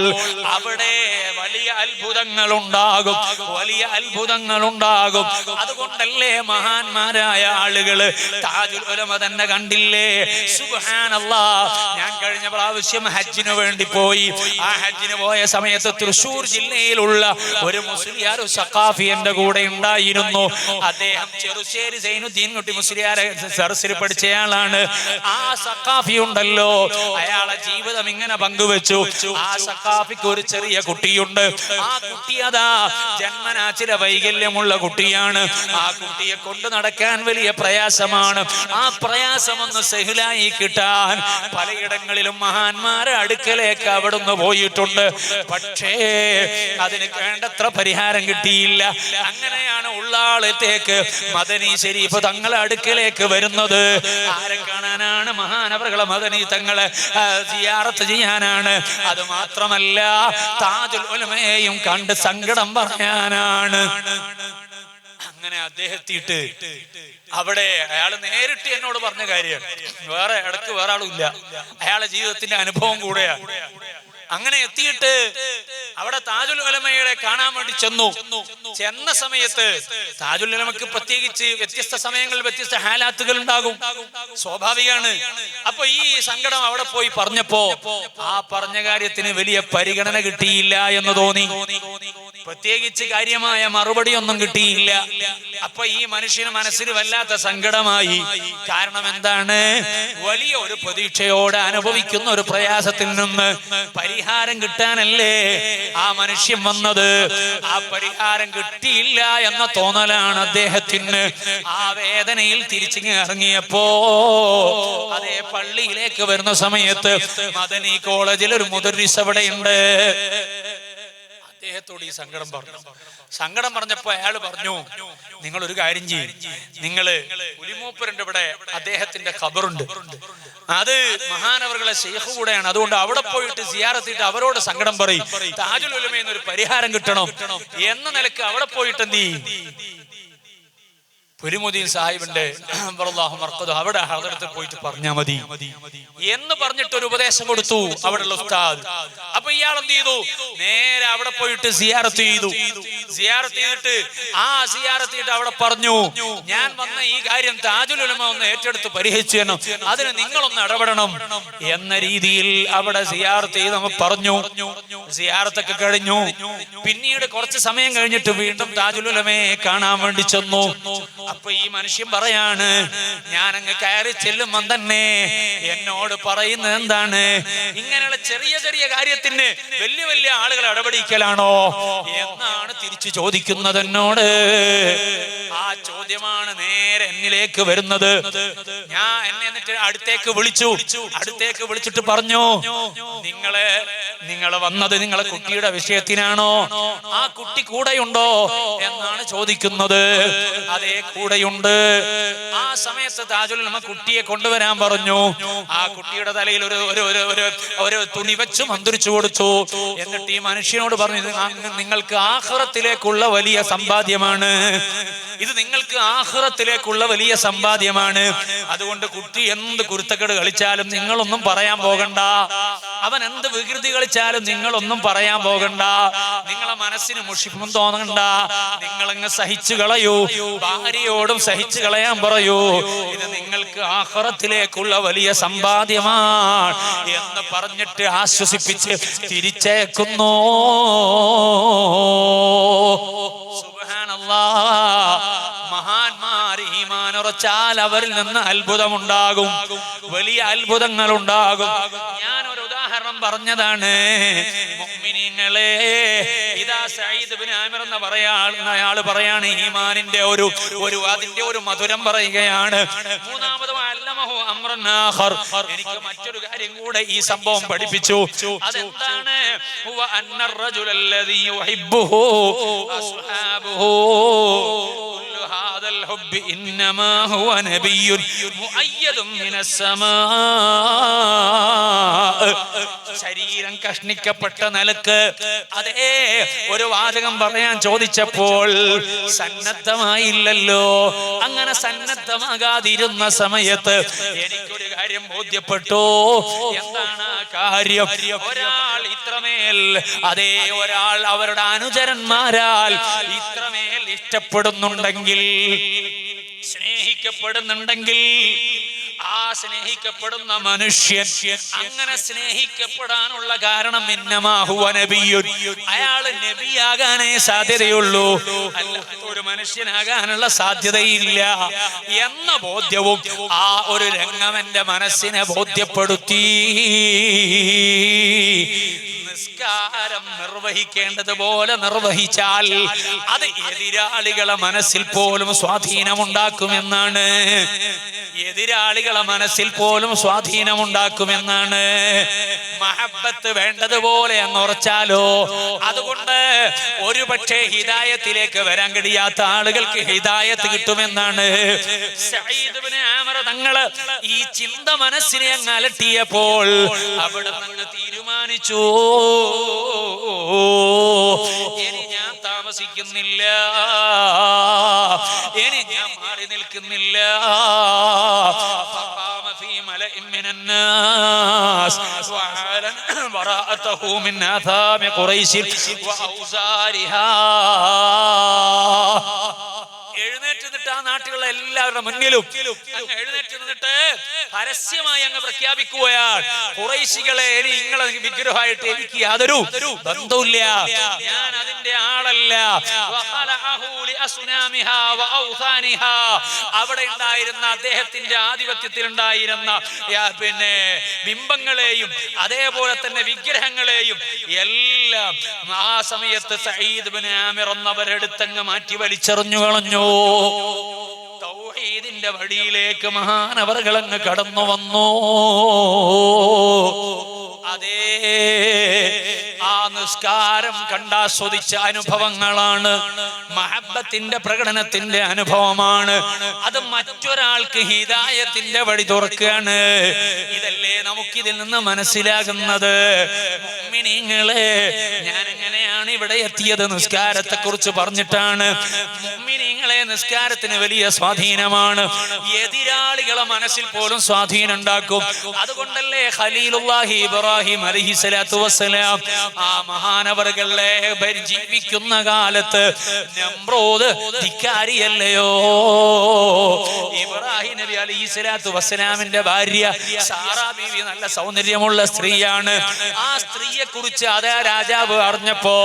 Speaker 1: അവിടെ വലിയ അത്ഭുതങ്ങൾ ഉണ്ടാകും, വലിയ അത്ഭുതങ്ങൾ ഉണ്ടാകും. അതുകൊണ്ടല്ലേ മഹാന്മാരായ ആളുകള് താജുൽ ഉലമ തന്നെ കണ്ടില്ലേ? സുബ്ഹാനല്ലാഹ്, ഞാൻ കഴിഞ്ഞ പ്രാവശ്യം ഹജ്ജിന് വേണ്ടി പോയി. ആ ഹജ്ജിന് പോയ സമയത്ത് തൃശ്ശൂർ ജില്ലയിലുള്ള ഒരു മുസ്ലിയാർ സഖാഫി എന്റെ കൂടെ ഉണ്ടായിരുന്നു. അദ്ദേഹം ചെറുശ്ശേരി സൈനുദ്ദീൻ കുട്ടി മുസ്ലിയാരെ സദസ്സിൽ പഠിച്ചയാളാണ്. ആ സഖാഫി ഉണ്ടല്ലോ, അയാളെ ജീവിതം ഇങ്ങനെ പങ്കുവെച്ചു. ആ സഖാഫിക്ക് ഒരു ചെറിയ കുട്ടിയുണ്ട്. ആ കുട്ടി അതാ ജന്മനാ ചില വൈകല്യമുള്ള കുട്ടിയാണ്. ആ കുട്ടിയെ കൊണ്ട് നടക്കാൻ വലിയ പ്രയാസമാണ്. ആ പ്രയാസമൊന്ന് സഹിലായി കിട്ടാൻ പലയിടങ്ങളിലും മഹാന്മാരെ അടുക്കലേക്ക് അവിടുന്ന് പോയിട്ടുണ്ട്. പക്ഷേ അതിന് വേണ്ടത്ര പരിഹാരം കിട്ടിയില്ല. അങ്ങനെയാണ് ഉള്ളാളത്തേക്ക് മദനി ശരീഫ് തങ്ങളെ അടുക്കലേക്ക് വരുന്നത്. ആരെ കാണാനാണ്? മഹാനവറുകളെ മദനി തങ്ങളെ സിയാറത്ത് ചെയ്യാനാണ്. അത് മാത്രമല്ല താജുൽ ഉലമയെയും കണ്ട് സങ്കടം പറയാനാണ്. അങ്ങനെ അദ്ദേഹത്തിട്ട് അവിടെ അയാൾ നേരിട്ട് എന്നോട് പറഞ്ഞ കാര്യമാണ്. വേറെ ഇടക്ക് വേറെ ആളും ഇല്ല. അയാളുടെ ജീവിതത്തിന്റെ അനുഭവം കൂടെയാണ്. അങ്ങനെ എത്തിയിട്ട് അവിടെ താജുൽ ഉലമയെ കാണാൻ വേണ്ടി ചെന്ന സമയത്ത് താജുൽ ഉലമക്ക് പ്രത്യേകിച്ച് വ്യത്യസ്ത സമയങ്ങളിൽ വ്യത്യസ്ത ഹാലാത്തുകൾ ഉണ്ടാകും, സ്വാഭാവികമാണ്. അപ്പൊ ഈ സങ്കടം അവിടെ പോയി പറഞ്ഞപ്പോ ആ പറഞ്ഞ കാര്യത്തിന് വലിയ പരിഗണന കിട്ടിയില്ല എന്ന് തോന്നി. പ്രത്യേകിച്ച് കാര്യമായ മറുപടി ഒന്നും കിട്ടിയില്ല. അപ്പൊ ഈ മനുഷ്യന് മനസ്സിൽ വല്ലാത്ത സങ്കടമായി. കാരണം എന്താണ്? വലിയ ഒരു പ്രതീക്ഷയോടെ അനുഭവിക്കുന്ന ഒരു പ്രയാസത്തിൽ നിന്ന് പരിഹാരം കിട്ടാനല്ലേ ആ മനുഷ്യൻ വന്നത്. ആ പരിഹാരം കിട്ടിയില്ല എന്ന തോന്നലാണ് അദ്ദേഹത്തിന്. ആ വേദനയിൽ തിരിച്ചിങ്ങ് ഇറങ്ങിയപ്പോ അതേ പള്ളിയിലേക്ക് വരുന്ന സമയത്ത് മദനി കോളേജിൽ ഒരു മുദർരിസ് അവിടെയുണ്ട്. അദ്ദേഹത്തോട് ഈ സങ്കടം പറഞ്ഞു. സങ്കടം പറഞ്ഞപ്പോ അയാൾ പറഞ്ഞു, നിങ്ങൾ ഒരു കാര്യം ചെയ്യും, നിങ്ങള് പുലിമൂപ്പരുണ്ട് ഇവിടെ, അദ്ദേഹത്തിന്റെ ഖബറുണ്ട്, അത് മഹാനവറുകളെ ശൈഖ് കൂടെയാണ്, അതുകൊണ്ട് അവിടെ പോയിട്ട് സിയാറത്ത് ചെയ്തിട്ട് അവരോട് സങ്കടം പറയും. താജുൽ ഉലമയിൽ ഒരു പരിഹാരം കിട്ടണം എന്ന നിലക്ക് അവിടെ പോയിട്ട് എന്ത് ചെയ്യും? പുലിമുദ്ദീൻ സാഹിബിന്റെ അവിടെ ഹദറത്തിൽ പോയിട്ട് പറഞ്ഞാൽ മതി എന്ന് പറഞ്ഞിട്ട് ഒരു ഉപദേശം കൊടുത്തു അവിടെയുള്ള ഉസ്താദ്. അപ്പൊ ഇയാൾ എന്ത് ചെയ്തു? നേരെ അവിടെ പോയിട്ട് സിയാറത്ത് ചെയ്തു. സിയാറത്ത് ചെയ്തിട്ട് അവിടെ പറഞ്ഞു, ഞാൻ വന്ന ഈ കാര്യം താജുൽ ഉലമ ഒന്ന് ഏറ്റെടുത്ത് പരിഹരിച്ചു തരണം, അതിന് നിങ്ങളൊന്ന് ഇടപെടണം എന്ന രീതിയിൽ അവിടെ സിയാറത്ത് ചെയ്ത് നമ്മൾ പറഞ്ഞു. സിയാറത്തൊക്കെ കഴിഞ്ഞു. പിന്നീട് കുറച്ച് സമയം കഴിഞ്ഞിട്ട് വീണ്ടും താജുൽ ഉലമയെ കാണാൻ വേണ്ടി ചെന്നു. അപ്പൊ ഈ മനുഷ്യൻ പറയാണ്, ഞാൻ അങ്ങ് കയറി ചെല്ലുമ്പോ തന്നെ എന്നോട് പറയുന്നത് എന്താണ്? ഇങ്ങനെയുള്ള ചെറിയ ചെറിയ കാര്യത്തിന് വലിയ വലിയ ആളുകൾ ഇടപെടിക്കലാണോ എന്നാണ് തിരിച്ചു ചോദിക്കുന്നത് എന്നോട്. ആ ചോദ്യമാണ് നേരെ എന്നിലേക്ക് വരുന്നത്. ഞാൻ എന്നെ എന്നിട്ട് അടുത്തേക്ക് വിളിച്ചിട്ട് പറഞ്ഞു, നിങ്ങളെ വന്നത് നിങ്ങളെ കുട്ടിയുടെ വിഷയത്തിനാണോ? ആ കുട്ടി കൂടെയുണ്ടോ എന്നാണ് ചോദിക്കുന്നത്. അതേ, കൂടെയുണ്ട്. ആ സമയത്ത് താജുൽ ഉലമ കുട്ടിയെ കൊണ്ടുവരാൻ പറഞ്ഞു. ആ കുട്ടിയുടെ തലയിൽ ഒരു തുണി വെച്ച് മന്ത്രിച്ചു കൊടുത്തു. എന്നിട്ട് ഈ മനുഷ്യനോട് പറഞ്ഞു, നിങ്ങൾക്ക് ആഖിറത്തിലേക്കുള്ള വലിയ സമ്പാദ്യമാണ്, ഇത് നിങ്ങൾക്ക് ആഖിറത്തിലേക്കുള്ള വലിയ സമ്പാദ്യമാണ്. അതുകൊണ്ട് കുട്ടി എന്ത് കുരുത്തക്കേട് കളിച്ചാലും നിങ്ങളൊന്നും പറയാൻ പോകണ്ട, അവൻ എന്ത് വികൃതി കളിച്ചാലും നിങ്ങളൊന്നും പറയാൻ പോകണ്ട, നിങ്ങളെ മനസ്സിന് മുഷിപ്പും തോന്നണ്ട, നിങ്ങളങ്ങ് സഹിച്ചു കളയൂ, ഭാര്യയോടും സഹിച്ചു കളയാൻ പറയൂ, ഇത് നിങ്ങൾക്ക് ആഖിറത്തിലേക്കുള്ള വലിയ സമ്പാദ്യമാണ് എന്ന് പറഞ്ഞിട്ട് ആശ്വസിപ്പിച്ച് തിരിച്ചേക്കുന്നു. സുബ്ഹാനല്ലാഹ്. മഹാന്മാർ ഈമാൻ ഉറച്ചാൽ അവരിൽ നിന്ന് അത്ഭുതമുണ്ടാകും, വലിയ അത്ഭുതങ്ങൾ ഉണ്ടാകും. ഞാൻ ഒരു ഉദാഹരണം പറഞ്ഞതാണ്. മുഅ്മിനീങ്ങളെ, ഇദാ സഈദ് ഇബ്നു ആമിർ എന്ന അയാൾ പറയാണ് ഈമാനിന്റെ അതിന്റെ ഒരു മധുരം പറയുകയാണ്. മൂന്നാമത് അല്ലമഹു അംറൻ ആഖർ, എനിക്ക് മറ്റൊരു കാര്യം കൂടെ ഈ സംഭവം പഠിപ്പിച്ചു. അതെന്താണ്? ഹുവ അന്നർ റജുലല്ലദീ യുഹിബ്ബുഹു അസ്ഹാബുഹു കുല്ലു ഹാദൽ ഹുബ്ബി ഇന്നമാ ഹുവ നബിയ്യുൻ മുഅയ്യദുൻ മിനസ്സമാ. ശരീരം കഷ്ണിക്കപ്പെട്ട നിലക്ക് അതേ ഒരു വാചകം പറയാൻ ചോദിച്ചപ്പോൾ സന്നദ്ധമായില്ലല്ലോ. അങ്ങനെ സന്നദ്ധമാകാതിരുന്ന സമയത്ത് എനിക്കൊരു കാര്യം ബോധ്യപ്പെട്ടു. എന്താണ് ആ കാര്യം? ഒരാൾ ഇത്രമേൽ ഒരാൾ അവരുടെ അനുചരന്മാരാൽ ഇത്രമേൽ ഇഷ്ടപ്പെടുന്നുണ്ടെങ്കിൽ, സ്നേഹിക്കപ്പെടുന്നുണ്ടെങ്കിൽ, ആ ആ സ്നേഹിക്കപ്പെടുന്ന മനുഷ്യൻ അങ്ങനെ സ്നേഹിക്കപ്പെടാനുള്ള കാരണം അയാള് നബിയാകാനേ സാധ്യതയുള്ളൂ, അല്ലാത്ത ഒരു മനുഷ്യനാകാനുള്ള സാധ്യതയില്ല എന്ന ബോധ്യവും ആ ഒരു രംഗം എന്റെ മനസ്സിനെ ബോധ്യപ്പെടുത്തി. നിസ്കാരം നിർവഹിക്കേണ്ടതുപോലെ നിർവഹിച്ചാൽ അത് എതിരാളികളെ മനസ്സിൽ പോലും സ്വാധീനമുണ്ടാക്കുമെന്നാണ്. എതിരാളികളെ മനസ്സിൽ പോലും സ്വാധീനമുണ്ടാക്കുമെന്നാണ്. മഹബത്ത് വേണ്ടതുപോലെ അങ്ങ് ഉറച്ചാലോ, അതുകൊണ്ട് ഒരുപക്ഷെ ഹിദായത്തിലേക്ക് വരാൻ കഴിയാത്ത ആളുകൾക്ക് ഹിദായത്ത് കിട്ടുമെന്നാണ്. സഈദ് ഇബ്നു ആമിർ തങ്ങള് ഈ ചിന്ത മനസ്സിനെ അങ്ങ് അലട്ടിയപ്പോൾ അവിടെ നിന്ന് തീരുമാനിച്ചു, ഇനി ഞാൻ താമസിക്കുന്നില്ല, ഇനി ഞാൻ മാറി നിൽക്കുന്നില്ല. في ملأ من الناس وعلن براءته من آثام قريش وأوزارها. എഴുന്നേറ്റ് നിന്നിട്ട് ആ നാട്ടിലുള്ള എല്ലാവരുടെ മുന്നിലും എഴുന്നേറ്റ് നിന്നിട്ട് പരസ്യമായി അങ്ങ് പ്രഖ്യാപിക്കുകയാണ്, ഖുറൈശികളെ, ഇനി നിങ്ങളെ വിഗ്രഹമായിട്ട് എനിക്ക് യാതൊരു ബന്ധവുമില്ല, ഞാൻ അതിന്റെ ആളല്ല. അവിടെ ഉണ്ടായിരുന്ന അദ്ദേഹത്തിന്റെ ആധിപത്യത്തിൽ ഉണ്ടായിരുന്ന പിന്നെ ബിംബങ്ങളെയും അതേപോലെ തന്നെ വിഗ്രഹങ്ങളെയും എല്ലാം ആ സമയത്ത് സഈദ് ഇബ്നു ആമിർ എന്നവരെടുത്തങ്ങ് മാറ്റി വലിച്ചെറിഞ്ഞു കളഞ്ഞു. തൗഹീദിന്റെ വഴിയിലേക്ക് മഹാനവറുകളങ്ങ് കടന്നു വന്നു. അതേ ആ നിസ്കാരം കണ്ടാസ്വദിച്ച അനുഭവങ്ങളാണ്, മഹബത്തിന്റെ പ്രകടനത്തിന്റെ അനുഭവമാണ്. അത് മറ്റൊരാൾക്ക് ഹിദായത്തിന്റെ വഴി തുറക്കുകയാണ്. ഇതല്ലേ നമുക്കിതിൽ നിന്ന് മനസ്സിലാകുന്നത്. മുഅ്മിനീങ്ങളെ, ഞാൻ എങ്ങനെയാണ് ഇവിടെ എത്തിയത്? നിസ്കാരത്തെ കുറിച്ച് പറഞ്ഞിട്ടാണ്. മുഅ്മിനീങ്ങളെ, നിസ്കാരത്തിന് വലിയ സ്വാധീനമാണ്. എതിരാളികളെ മനസ്സിൽ പോലും സ്വാധീനം ഉണ്ടാക്കും. അതുകൊണ്ടല്ലേ ഖലീലുല്ലാഹി ഇബ്രാഹിം അലൈഹിസ്സലാത്തു വസ്സലാം ആ മഹാനവറുകളെ ജീവിക്കുന്ന കാലത്ത് നമ്രൂദ് ധിക്കാരിയല്ലയോ? ഇബ്രാഹിം നബി അലൈഹിസ്സലാത്തു വസ്സലാമിന്റെ ഭാര്യ സാറാ ബീവി നല്ല സൗന്ദര്യമുള്ള സ്ത്രീയാണ്. ആ സ്ത്രീയെ കുറിച്ച് അതേ രാജാവ് അറിഞ്ഞപ്പോ,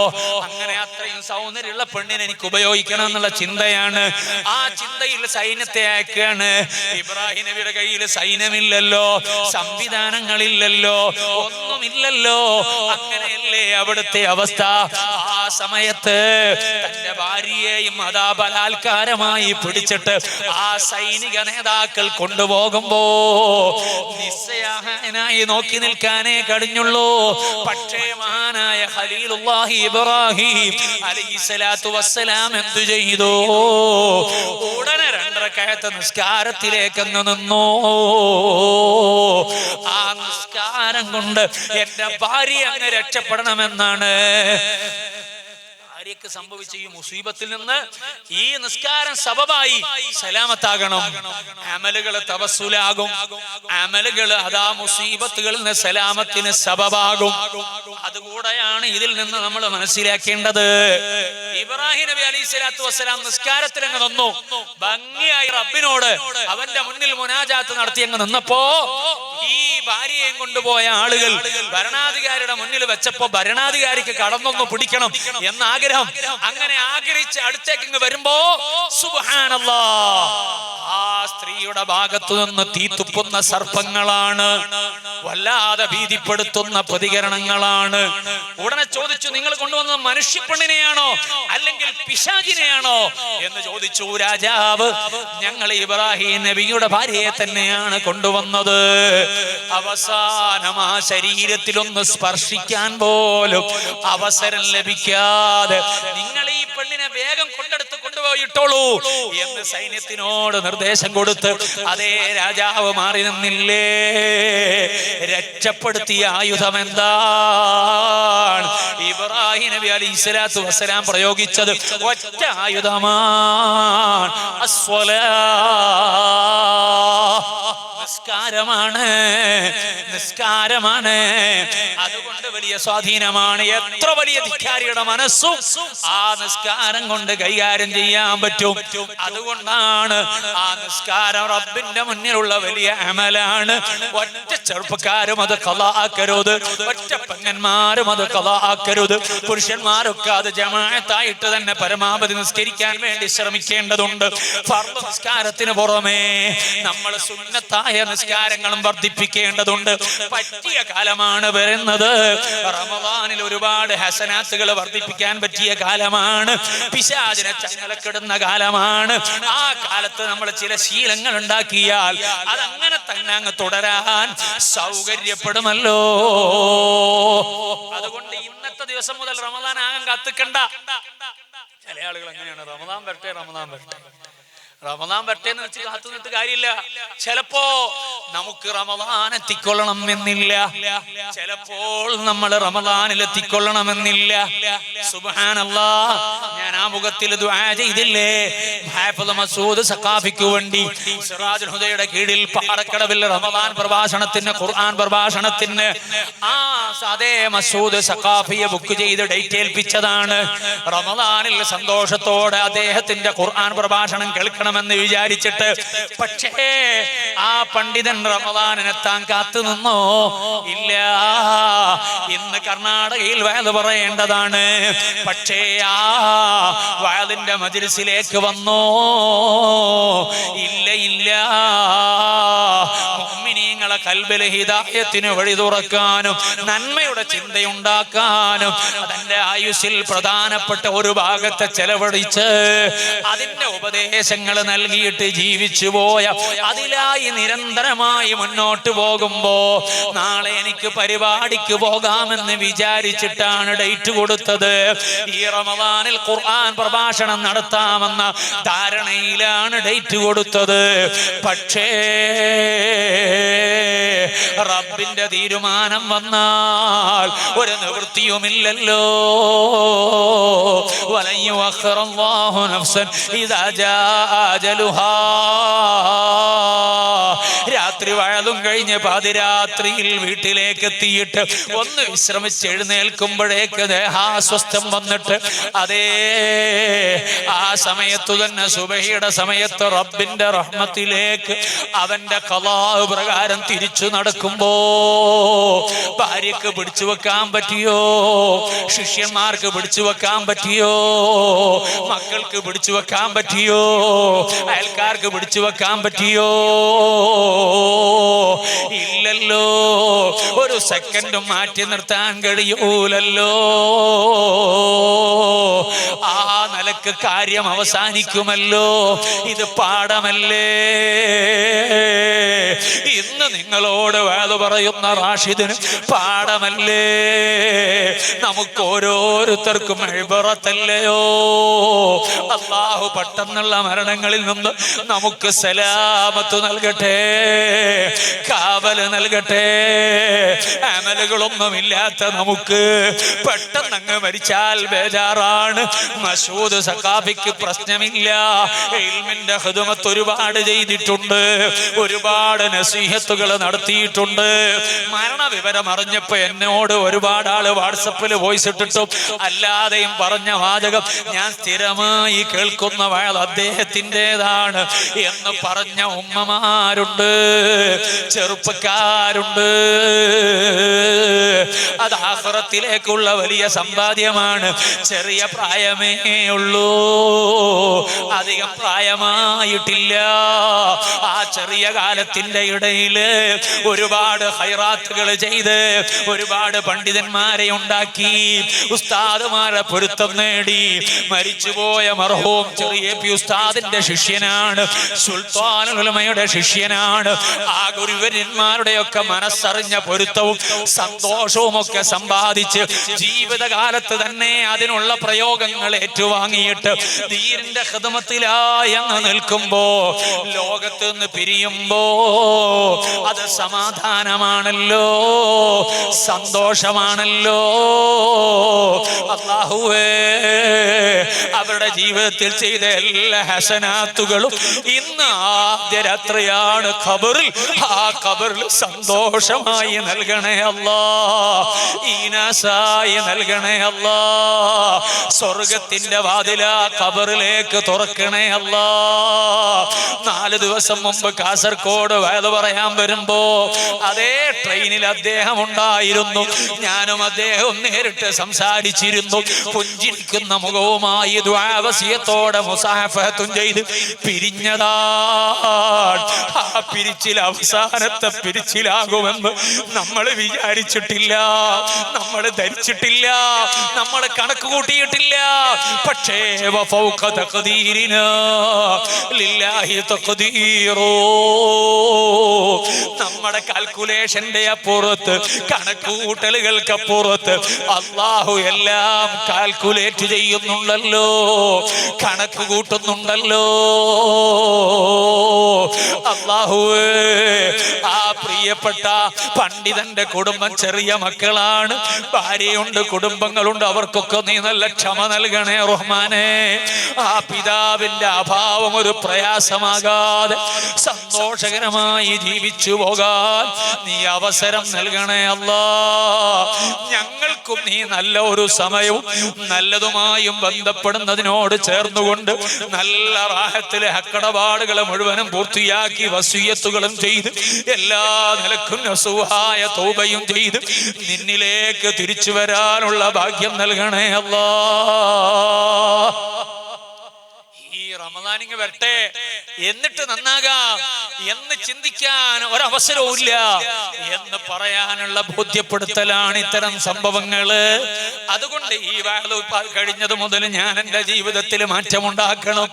Speaker 1: അങ്ങനെ അത്രയും സൗന്ദര്യമുള്ള പെണ്ണിനെ എനിക്ക് ഉപയോഗിക്കണം എന്നുള്ള ചിന്തയാണ്. ആ ചിന്തയിൽ സൈന്യത്തെ അയക്കുകയാണ്. ഇബ്രാഹിം നബിയുടെ കയ്യിൽ സൈന്യമില്ലല്ലോ, സംവിധാനങ്ങളില്ലല്ലോ, ഒന്നുമില്ലല്ലോ. അങ്ങനെയല്ലേ അവിടുത്തെ അവസ്ഥ? ആ സമയത്ത് തന്റെ ഭാര്യയെയും അതാ ബലാത്കാരമായി പിടിച്ചിട്ട് ആ സൈനിക നേതാക്കൾ കൊണ്ടുപോകുമ്പോ നിസ്സഹായനായി നോക്കി നിൽക്കാനേ കഴിഞ്ഞുള്ളൂ. പക്ഷേ മഹാനായ ഖലീലുല്ലാഹി ഇബ്രാഹിം അലൈഹിസ്സലാത്തു വസ്സലാം എന്തു ചെയ്തു? ഉടനെ 2 റക്അത്ത് നിസ്കാരത്തിലേക്ക് അങ്ങ് നിന്നു. ആ നിസ്കാരം കൊണ്ട് എന്റെ ഭാര്യ അങ്ങ് രക്ഷപ്പെടണമെന്നാണ്. ഭാര്യക്ക് സംഭവിച്ച ഈ മുസീബത്തിൽ നിന്ന് ഈ നിസ്കാരം സബബായി സലാമത്താകണം. അമലുകൾ തവസ്സുലാകും, അമലുകൾ അതാ മുസീബത്തുകളിൽ നിന്ന് സലാമത്തിന് സബബാകും. അതുകൂടെയാണ് ഇതിൽ നിന്ന് നമ്മൾ മനസ്സിലാക്കേണ്ടത്. ഇബ്രാഹിം നബി അലൈഹിസ്സലാത്തു വസ്സലാം നിസ്കാരത്തിൽ അങ്ങ് നിന്നു. ഭംഗിയായി റബ്ബിനോട് അവന്റെ മുന്നിൽ മുനാജാത്ത് നടത്തി അങ്ങ് നിന്നപ്പോ ഈ ഭാര്യയെയും കൊണ്ടുപോയ ആളുകൾ ഭരണാധികാരിയുടെ മുന്നിൽ വെച്ചപ്പോ ഭരണാധികാരിക്ക് കടന്നൊന്ന് പിടിക്കണം എന്ന ആഗ്രഹം. അങ്ങനെ ആഗ്രഹിച്ച് അടുത്തേക്ക് ഇങ്ങ് വരുമ്പോ സുബ്ഹാനല്ലാഹ്, ആ സ്ത്രീയുടെ ഭാഗത്തു നിന്ന് തീത്തുപ്പുന്ന സർപ്പങ്ങളാണ്, വല്ലാതെ ഭീതിപ്പെടുത്തുന്ന പ്രതികരണങ്ങളാണ്. ഉടനെ ചോദിച്ചു, നിങ്ങൾ കൊണ്ടുവന്നത് മനുഷ്യപ്പെണ്ണിനെയാണോ അല്ലെങ്കിൽ പിശാചിനെയാണോ എന്ന് ചോദിച്ചു രാജാവ്. ഞങ്ങൾ ഇബ്രാഹിം നബിയുടെ ഭാര്യയെ തന്നെയാണ് കൊണ്ടുവന്നത്. അവസാനം ആ ശരീരത്തിലൊന്ന് സ്പർശിക്കാൻ പോലും അവസരം ലഭിക്കാതെ നിങ്ങൾ ഈ പെണ്ണിനെ വേഗം കൊണ്ടുപോയിട്ടോളൂ എന്ന് സൈന്യത്തിനോട് നിർദ്ദേശം കൊടുത്ത് അതേ രാജാവ് മാറി നിന്നില്ലേ? രക്ഷപ്പെടുത്തിയ ആയുധം എന്താണ്? ഇബ്രാഹിം നബി അലൈഹിസ്സലാത്തു വസ്സലാം പ്രയോഗിച്ചത് ഒറ്റ ആയുധമാണ്, അസ്സലാ, നിസ്കാരം. നിസ്കാരമാണ്, നിസ്കാരമാണ്. അതുകൊണ്ട് വലിയ സ്വാധീനമാണ്. എത്ര വലിയ ധിക്കാരിയുടെ മനസ്സും ആ നിസ്കാരം കൊണ്ട് കൈകാര്യം ചെയ്യാൻ പറ്റും. അതുകൊണ്ടാണ് ആ നിസ്കാരം റബ്ബിന്റെ മുന്നിലുള്ള വലിയ അമലാണ്. ഒറ്റ ചെറുപ്പക്കാരും അത് ഖളാ ആക്കരുത്, ഒറ്റ പെങ്ങന്മാരും അത് ഖളാ ആക്കരുത്. പുരുഷന്മാരൊക്കെ അത് ജമാഅത്തായിട്ട് തന്നെ പരമാവധി നിസ്കരിക്കാൻ വേണ്ടി ശ്രമിക്കേണ്ടതുണ്ട്. ഫർദ് നിസ്കാരത്തിന് പുറമേ നമ്മൾ സുന്നത്തായ നിസ്കാരങ്ങളും വർദ്ധിപ്പിക്കേണ്ടതുണ്ട്. പറ്റിയ കാലമാണ് വരുന്നത്. റമദാനിൽ ഒരുപാട് ഹസനാത്തുകൾ വർദ്ധിപ്പിക്കാൻ പറ്റിയ കാലമാണ്. പിശാചിനെ ചങ്ങലക്കിടുന്ന കാലമാണ്. ആ കാലത്ത് നമ്മൾ ചില ശീലങ്ങൾ ഉണ്ടാക്കിയാൽ അതങ്ങനെ തന്നെ അങ്ങ് തുടരാൻ സൗകര്യപ്പെടുമല്ലോ. അതുകൊണ്ട് ഇന്നത്തെ ദിവസം മുതൽ റമദാൻ ആകാൻ കാത്തിക്കണ്ട. ചില ആളുകൾ എങ്ങനെയാണ്, റമദാൻ വരട്ടെ, റമദാൻ വരട്ടെ, റമദാൻ വരട്ടെ എന്ന് വെച്ച് കാത്തു നിന്നിട്ട് കാര്യമില്ല. ചിലപ്പോ നമുക്ക് റമദാൻ എത്തിക്കൊള്ളണം എന്നില്ല, ചിലപ്പോൾ നമ്മൾ റമദാനിൽ എത്തിക്കൊള്ളണമെന്നില്ല. സുബ്ഹാനല്ലാഹ്, ഞാൻ ആ മുഖത്തിൽ ദുആ ചെയ്തില്ലേ ഹാഫിദ് മസൂദ് സഖാഫിക്ക് വേണ്ടി സിറാജുൽ ഹുദയുടെ കീഴിൽ പാറക്കടവിൽ റമദാൻ പ്രഭാഷണത്തിന്, ഖുർആൻ പ്രഭാഷണത്തിന് ആ അതേ മസൂദ് സഖാഫിയെ ബുക്ക് ചെയ്ത് ഡേറ്റ് ഏൽപ്പിച്ചതാണ്. റമദാനിൽ സന്തോഷത്തോടെ അദ്ദേഹത്തിന്റെ ഖുർആൻ പ്രഭാഷണം കേൾക്കണമെന്ന് വിചാരിച്ചിട്ട്. പക്ഷേ ആ പണ്ഡിതൻ റമദാനെത്താൻ കാത്തു നിന്നോ? ഇല്ല. ഇന്ന് കർണാടകയിൽ വയല് പറയേണ്ടതാണ്. പക്ഷേ ആ വയലിന്റെ മജ്‌ലിസിലേക്ക് വന്നോ? ഇല്ല, ഇല്ല. മുഅ്മിനീങ്ങളെ ഖൽബിലെ ഹിദായത്തിന് വഴി തുറക്കാനും നന്മയുടെ ചിന്തയുണ്ടാക്കാനും തന്റെ ആയുസ്സിൽ പ്രധാനപ്പെട്ട ഒരു ഭാഗത്തെ ചെലവഴിച്ച് അതിന്റെ ഉപദേശങ്ങൾ നൽകിയിട്ട് ജീവിച്ചു പോയ, അതിലായി നിരന്തരമായി മുന്നോട്ട് പോകുമ്പോ നാളെ എനിക്ക് പരിപാടിക്ക് പോകാമെന്ന് വിചാരിച്ചിട്ടാണ് ഡേറ്റ് കൊടുത്തത്. ഈ റമദാനിൽ ഖുർആൻ പ്രഭാഷണം നടത്താമെന്ന ധാരണയിലാണ് ഡേറ്റ് കൊടുത്തത്. പക്ഷേ റബ്ബിന്റെ തീരുമാനം വന്നാൽ ഒരു നിവൃത്തിയുമില്ലല്ലോ. വലൻ യുഅഖിറല്ലാഹു നഫ്സൻ ഇദാ ജാഅ അജലുഹാ. രാത്രി വഴലും കഴിഞ്ഞ് പാതിരാത്രിയിൽ വീട്ടിലേക്ക് എത്തിയിട്ട് ഒന്ന് വിശ്രമിച്ച് എഴുന്നേൽക്കുമ്പോഴേക്ക് ദേഹാസ്വസ്ഥം വന്നിട്ട് അതേ ആ സമയത്തു തന്നെ സുബഹിയുടെ സമയത്ത് റബ്ബിന്റെ റഹ്മത്തിലേക്ക് അവന്റെ ഖളാ പ്രകാരം തിരിച്ചു നടക്കുമ്പോ ഭാര്യക്ക് പിടിച്ചു വെക്കാൻ പറ്റിയോ? ശിഷ്യന്മാർക്ക് പിടിച്ചു വെക്കാൻ പറ്റിയോ? മക്കൾക്ക് പിടിച്ചു വെക്കാൻ പറ്റിയോ? അയൽക്കാർക്ക് പിടിച്ചു വെക്കാൻ പറ്റിയോ? ഇല്ലല്ലോ. ഒരു സെക്കൻഡും മാറ്റി നിർത്താൻ കഴിയൂലല്ലോ. ആ നിലക്ക് കാര്യം അവസാനിക്കുമല്ലോ. ഇത് പാഠമല്ലേ? ഇന്ന് നിങ്ങളോട് വഅദ് പറയുന്ന റാഷിദിന് പാഠമല്ലേ? നമുക്ക് ഓരോരുത്തർക്കും ഇബ്റത്തല്ലയോ? അല്ലാഹു പെട്ടെന്നുള്ള മരണങ്ങളിൽ നിന്ന് നമുക്ക് സലാമത്ത് നൽകട്ടെ, കാവല് നൽകട്ടെ. അമലുകളൊന്നുമില്ലാത്ത നമുക്ക് പെട്ടെന്ന് അങ്ങ് മരിച്ചാൽ ബേജാറാണ്. മസൂദ് സഖാഫിക്ക് പ്രശ്നമില്ല. ഇൽമിന്റെ ഖിദ്മത്ത് ഒരുപാട് ചെയ്തിട്ടുണ്ട്, ഒരുപാട് നസീഹത്തുകൾ നടത്തിയിട്ടുണ്ട്. മരണവിവരം അറിഞ്ഞപ്പോ എന്നോട് ഒരുപാട് ആള് വാട്സപ്പിൽ വോയിസ് ഇട്ടിട്ടും അല്ലാതെയും പറഞ്ഞ വാചകം, ഞാൻ സ്ഥിരമായി കേൾക്കുന്ന വയൽ അദ്ദേഹത്തിൻ്റെതാണ് എന്ന് പറഞ്ഞ ഉമ്മമാരുണ്ട്, ചെറുപ്പക്കാരുണ്ട്. അത് ആഖിറത്തിലേക്കുള്ള വലിയ സമ്പാദ്യമാണ്. ചെറിയ പ്രായമേ ഉള്ളൂ, അധികം പ്രായമായിട്ടില്ല. ആ ചെറിയ കാലത്തിന്റെ ഇടയില് ഒരുപാട് ഖൈറാത്തുകൾ ചെയ്ത് ഒരുപാട് പണ്ഡിതന്മാരെ ഉണ്ടാക്കി, ഉസ്താദുമാരെ പൊരുത്തം നേടി. മരിച്ചുപോയ മർഹൂം ചെറിയ പി ഉസ്താദിന്റെ ശിഷ്യനാണ്, സുൽത്താനുൽ ഉലമയുടെ ശിഷ്യനാണ്. ആ ഗുരുവര്യന്മാരുടെയൊക്കെ മനസ്സറിഞ്ഞ പൊരുത്തവും സന്തോഷവും ഒക്കെ സമ്പാദിച്ച് ജീവിതകാലത്ത് തന്നെ അതിനുള്ള പ്രയോഗങ്ങൾ ഏറ്റുവാങ്ങിയിട്ട് ദീനിന്റെ ഖിദ്മത്തിലായി അങ്ങ് നിൽക്കുമ്പോ, ലോകത്ത് നിന്ന് പിരിയുമ്പോ അത് സമാധാനമാണല്ലോ, സന്തോഷമാണല്ലോ. അല്ലാഹുവേ, അവരുടെ ജീവിതത്തിൽ ചെയ്ത എല്ലാ ഹസനാത്തുകളും ഇന്ന് ആദ്യ രാത്രിയാണ് ഖബറിൽ, ആ ഖബറിൽ സന്തോഷമായി നൽകണേ അല്ലാ, ഈനാസായി നൽകണേ അല്ലാ. സ്വർഗത്തിന്റെ വാതില ഖബറിലേക്ക് തുറക്കണേ അല്ലാ. 4 ദിവസം മുമ്പ് കാസർഗോഡ് വയത് പറയാൻ വരുമ്പോ അതേ ട്രെയിനിൽ അദ്ദേഹം ഉണ്ടായിരുന്നു. ഞാനും അദ്ദേഹവും നേരിട്ട് സംസാരിച്ചിരുന്നു. പുഞ്ചിരിക്കുന്ന മുഖവുമായി ദുആവസിയത്തോടെ മുസാഫഹത്തും ചെയ്ത് പിരിഞ്ഞതാ. ആ പിരിച്ചിൽ അവസാനത്തെ പിരിച്ചിലാകുമെന്ന് നമ്മൾ വിചാരിച്ചിട്ടില്ല, നമ്മൾ ധരിച്ചിട്ടില്ല, നമ്മൾ കണക്ക് കൂട്ടിയിട്ടില്ല. പക്ഷേ വഫൗക തഖ്ദീരിനാ ലില്ലാഹി തഖ്ദീറു, നമ്മുടെ കാൽക്കുലേഷന്റെ അപ്പുറത്ത്, കണക്കുകൂട്ടലുകൾക്ക് അപ്പുറത്ത് അല്ലാഹു എല്ലാം കാൽക്കുലേറ്റ് ചെയ്യുന്നുണ്ടല്ലോ, കണക്ക് കൂട്ടുന്നുണ്ടല്ലോ. അല്ലാഹുവേ, ആ പ്രിയപ്പെട്ട പണ്ഡിതന്റെ കുടുംബം ചെറിയ മക്കളാണ്, ഭാര്യയുണ്ട്, കുടുംബങ്ങളുണ്ട്. അവർക്കൊക്കെ നീ നല്ല ക്ഷമ നൽകണേ റഹ്മാനേ. ആ പിതാവിന്റെ അഭാവം ഒരു പ്രയാസമാകാതെ സന്തോഷകരമായി ജീവിച്ചു പോകാൻ നീ അവസരം നൽകണേ അല്ലാ. ഞങ്ങൾക്കും നീ നല്ല ഒരു സമയവും നല്ലതുമായും ബന്ധപ്പെടുന്നതിനോട് ചേർന്നുകൊണ്ട് നല്ല റാഹത്തിലെ ഹക്കടപാടുകളെ മുഴുവനും പൂർത്തിയാക്കി വസിയ്യത്തുകളും ചെയ്ത് എല്ലാ നിലക്കും നസുഹായ തൗബയും ചെയ്ത് നിന്നിലേക്ക് തിരിച്ചു വരാനുള്ള ഭാഗ്യം നൽകണേ അല്ലാ. ഈ റമദാനിങ് വരട്ടെ, എന്നിട്ട് നന്നാകാം എന്ന് ചിന്തിക്കാൻ ഒരവസരവും ഇല്ല എന്ന് പറയാനുള്ള ബോധ്യപ്പെടുത്തലാണ് ഇത്തരം സംഭവങ്ങള്. അതുകൊണ്ട് ഈ വാഴ കഴിഞ്ഞത് മുതൽ ഞാൻ എൻ്റെ ജീവിതത്തിൽ മാറ്റമുണ്ടാക്കണം,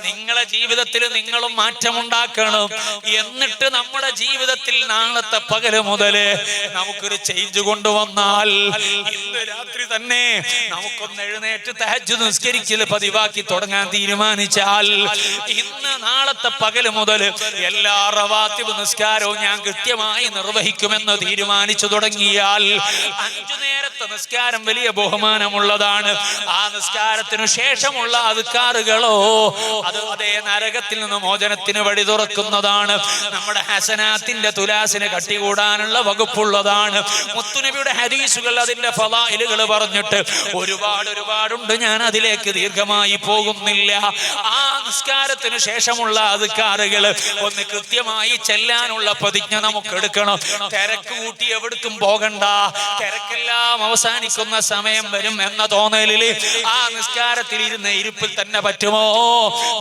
Speaker 1: നിങ്ങളെ ജീവിതത്തിൽ നിങ്ങളും മാറ്റമുണ്ടാക്കണം. എന്നിട്ട് നമ്മുടെ ജീവിതത്തിൽ നാളത്തെ പകല് മുതല് നമുക്കൊരു ചേഞ്ച് കൊണ്ടുവന്നാൽ ഇന്ന് രാത്രി തന്നെ നമുക്കൊന്ന് എഴുന്നേറ്റ് തഹജ്ജുദ് നിസ്കരിക്കല് പതിവാക്കി തുടങ്ങാൻ തീരുമാനിച്ചാൽ ഇന്ന് നാളത്തെ പകല് മുതൽ എല്ലാ റവാത്തിബ് നിസ്കാരവും ഞാൻ കൃത്യമായി നിർവഹിക്കുമെന്ന് തീരുമാനിച്ചു തുടങ്ങിയാൽ 5 നേരത്തെ നിസ്കാരം വലിയ ബഹുമാനമുള്ളതാണ്. ആ നിസ്കാരത്തിനു ശേഷമുള്ള അദ്കാറുകളോ അത് അതേ നരകത്തിൽ നിന്ന് മോചനത്തിന് വഴി തുറക്കുന്നതാണ്. നമ്മുടെ ഹസനാത്തിന്റെ തുലാസിന് കട്ടികൂടാനുള്ള വകുപ്പുള്ളതാണ്. മുത്തുനബിയുടെ ഹദീസുകൾ അതിന്റെ ഫളായിലുകൾ പറഞ്ഞിട്ട് ഒരുപാടുണ്ട്. ഞാൻ അതിലേക്ക് ദീർഘമായി പോകുന്നില്ല. ആ നിസ്കാരത്തിനു ശേഷമുള്ള അദ്കാറുകൾ ഒന്ന് കൃത്യമായി ചെല്ലാനുള്ള പ്രതിജ്ഞ നമുക്ക് എടുക്കണം. തിരക്ക് കൂട്ടി എവിടേക്കും പോകണ്ട, തിരക്കെല്ലാം അവസാനിക്കുന്ന സമയം വരും എന്ന തോന്നലില് ആ നിസ്കാരത്തിൽ ഇരുന്ന ഇരിപ്പിൽ തന്നെ പറ്റുമോ?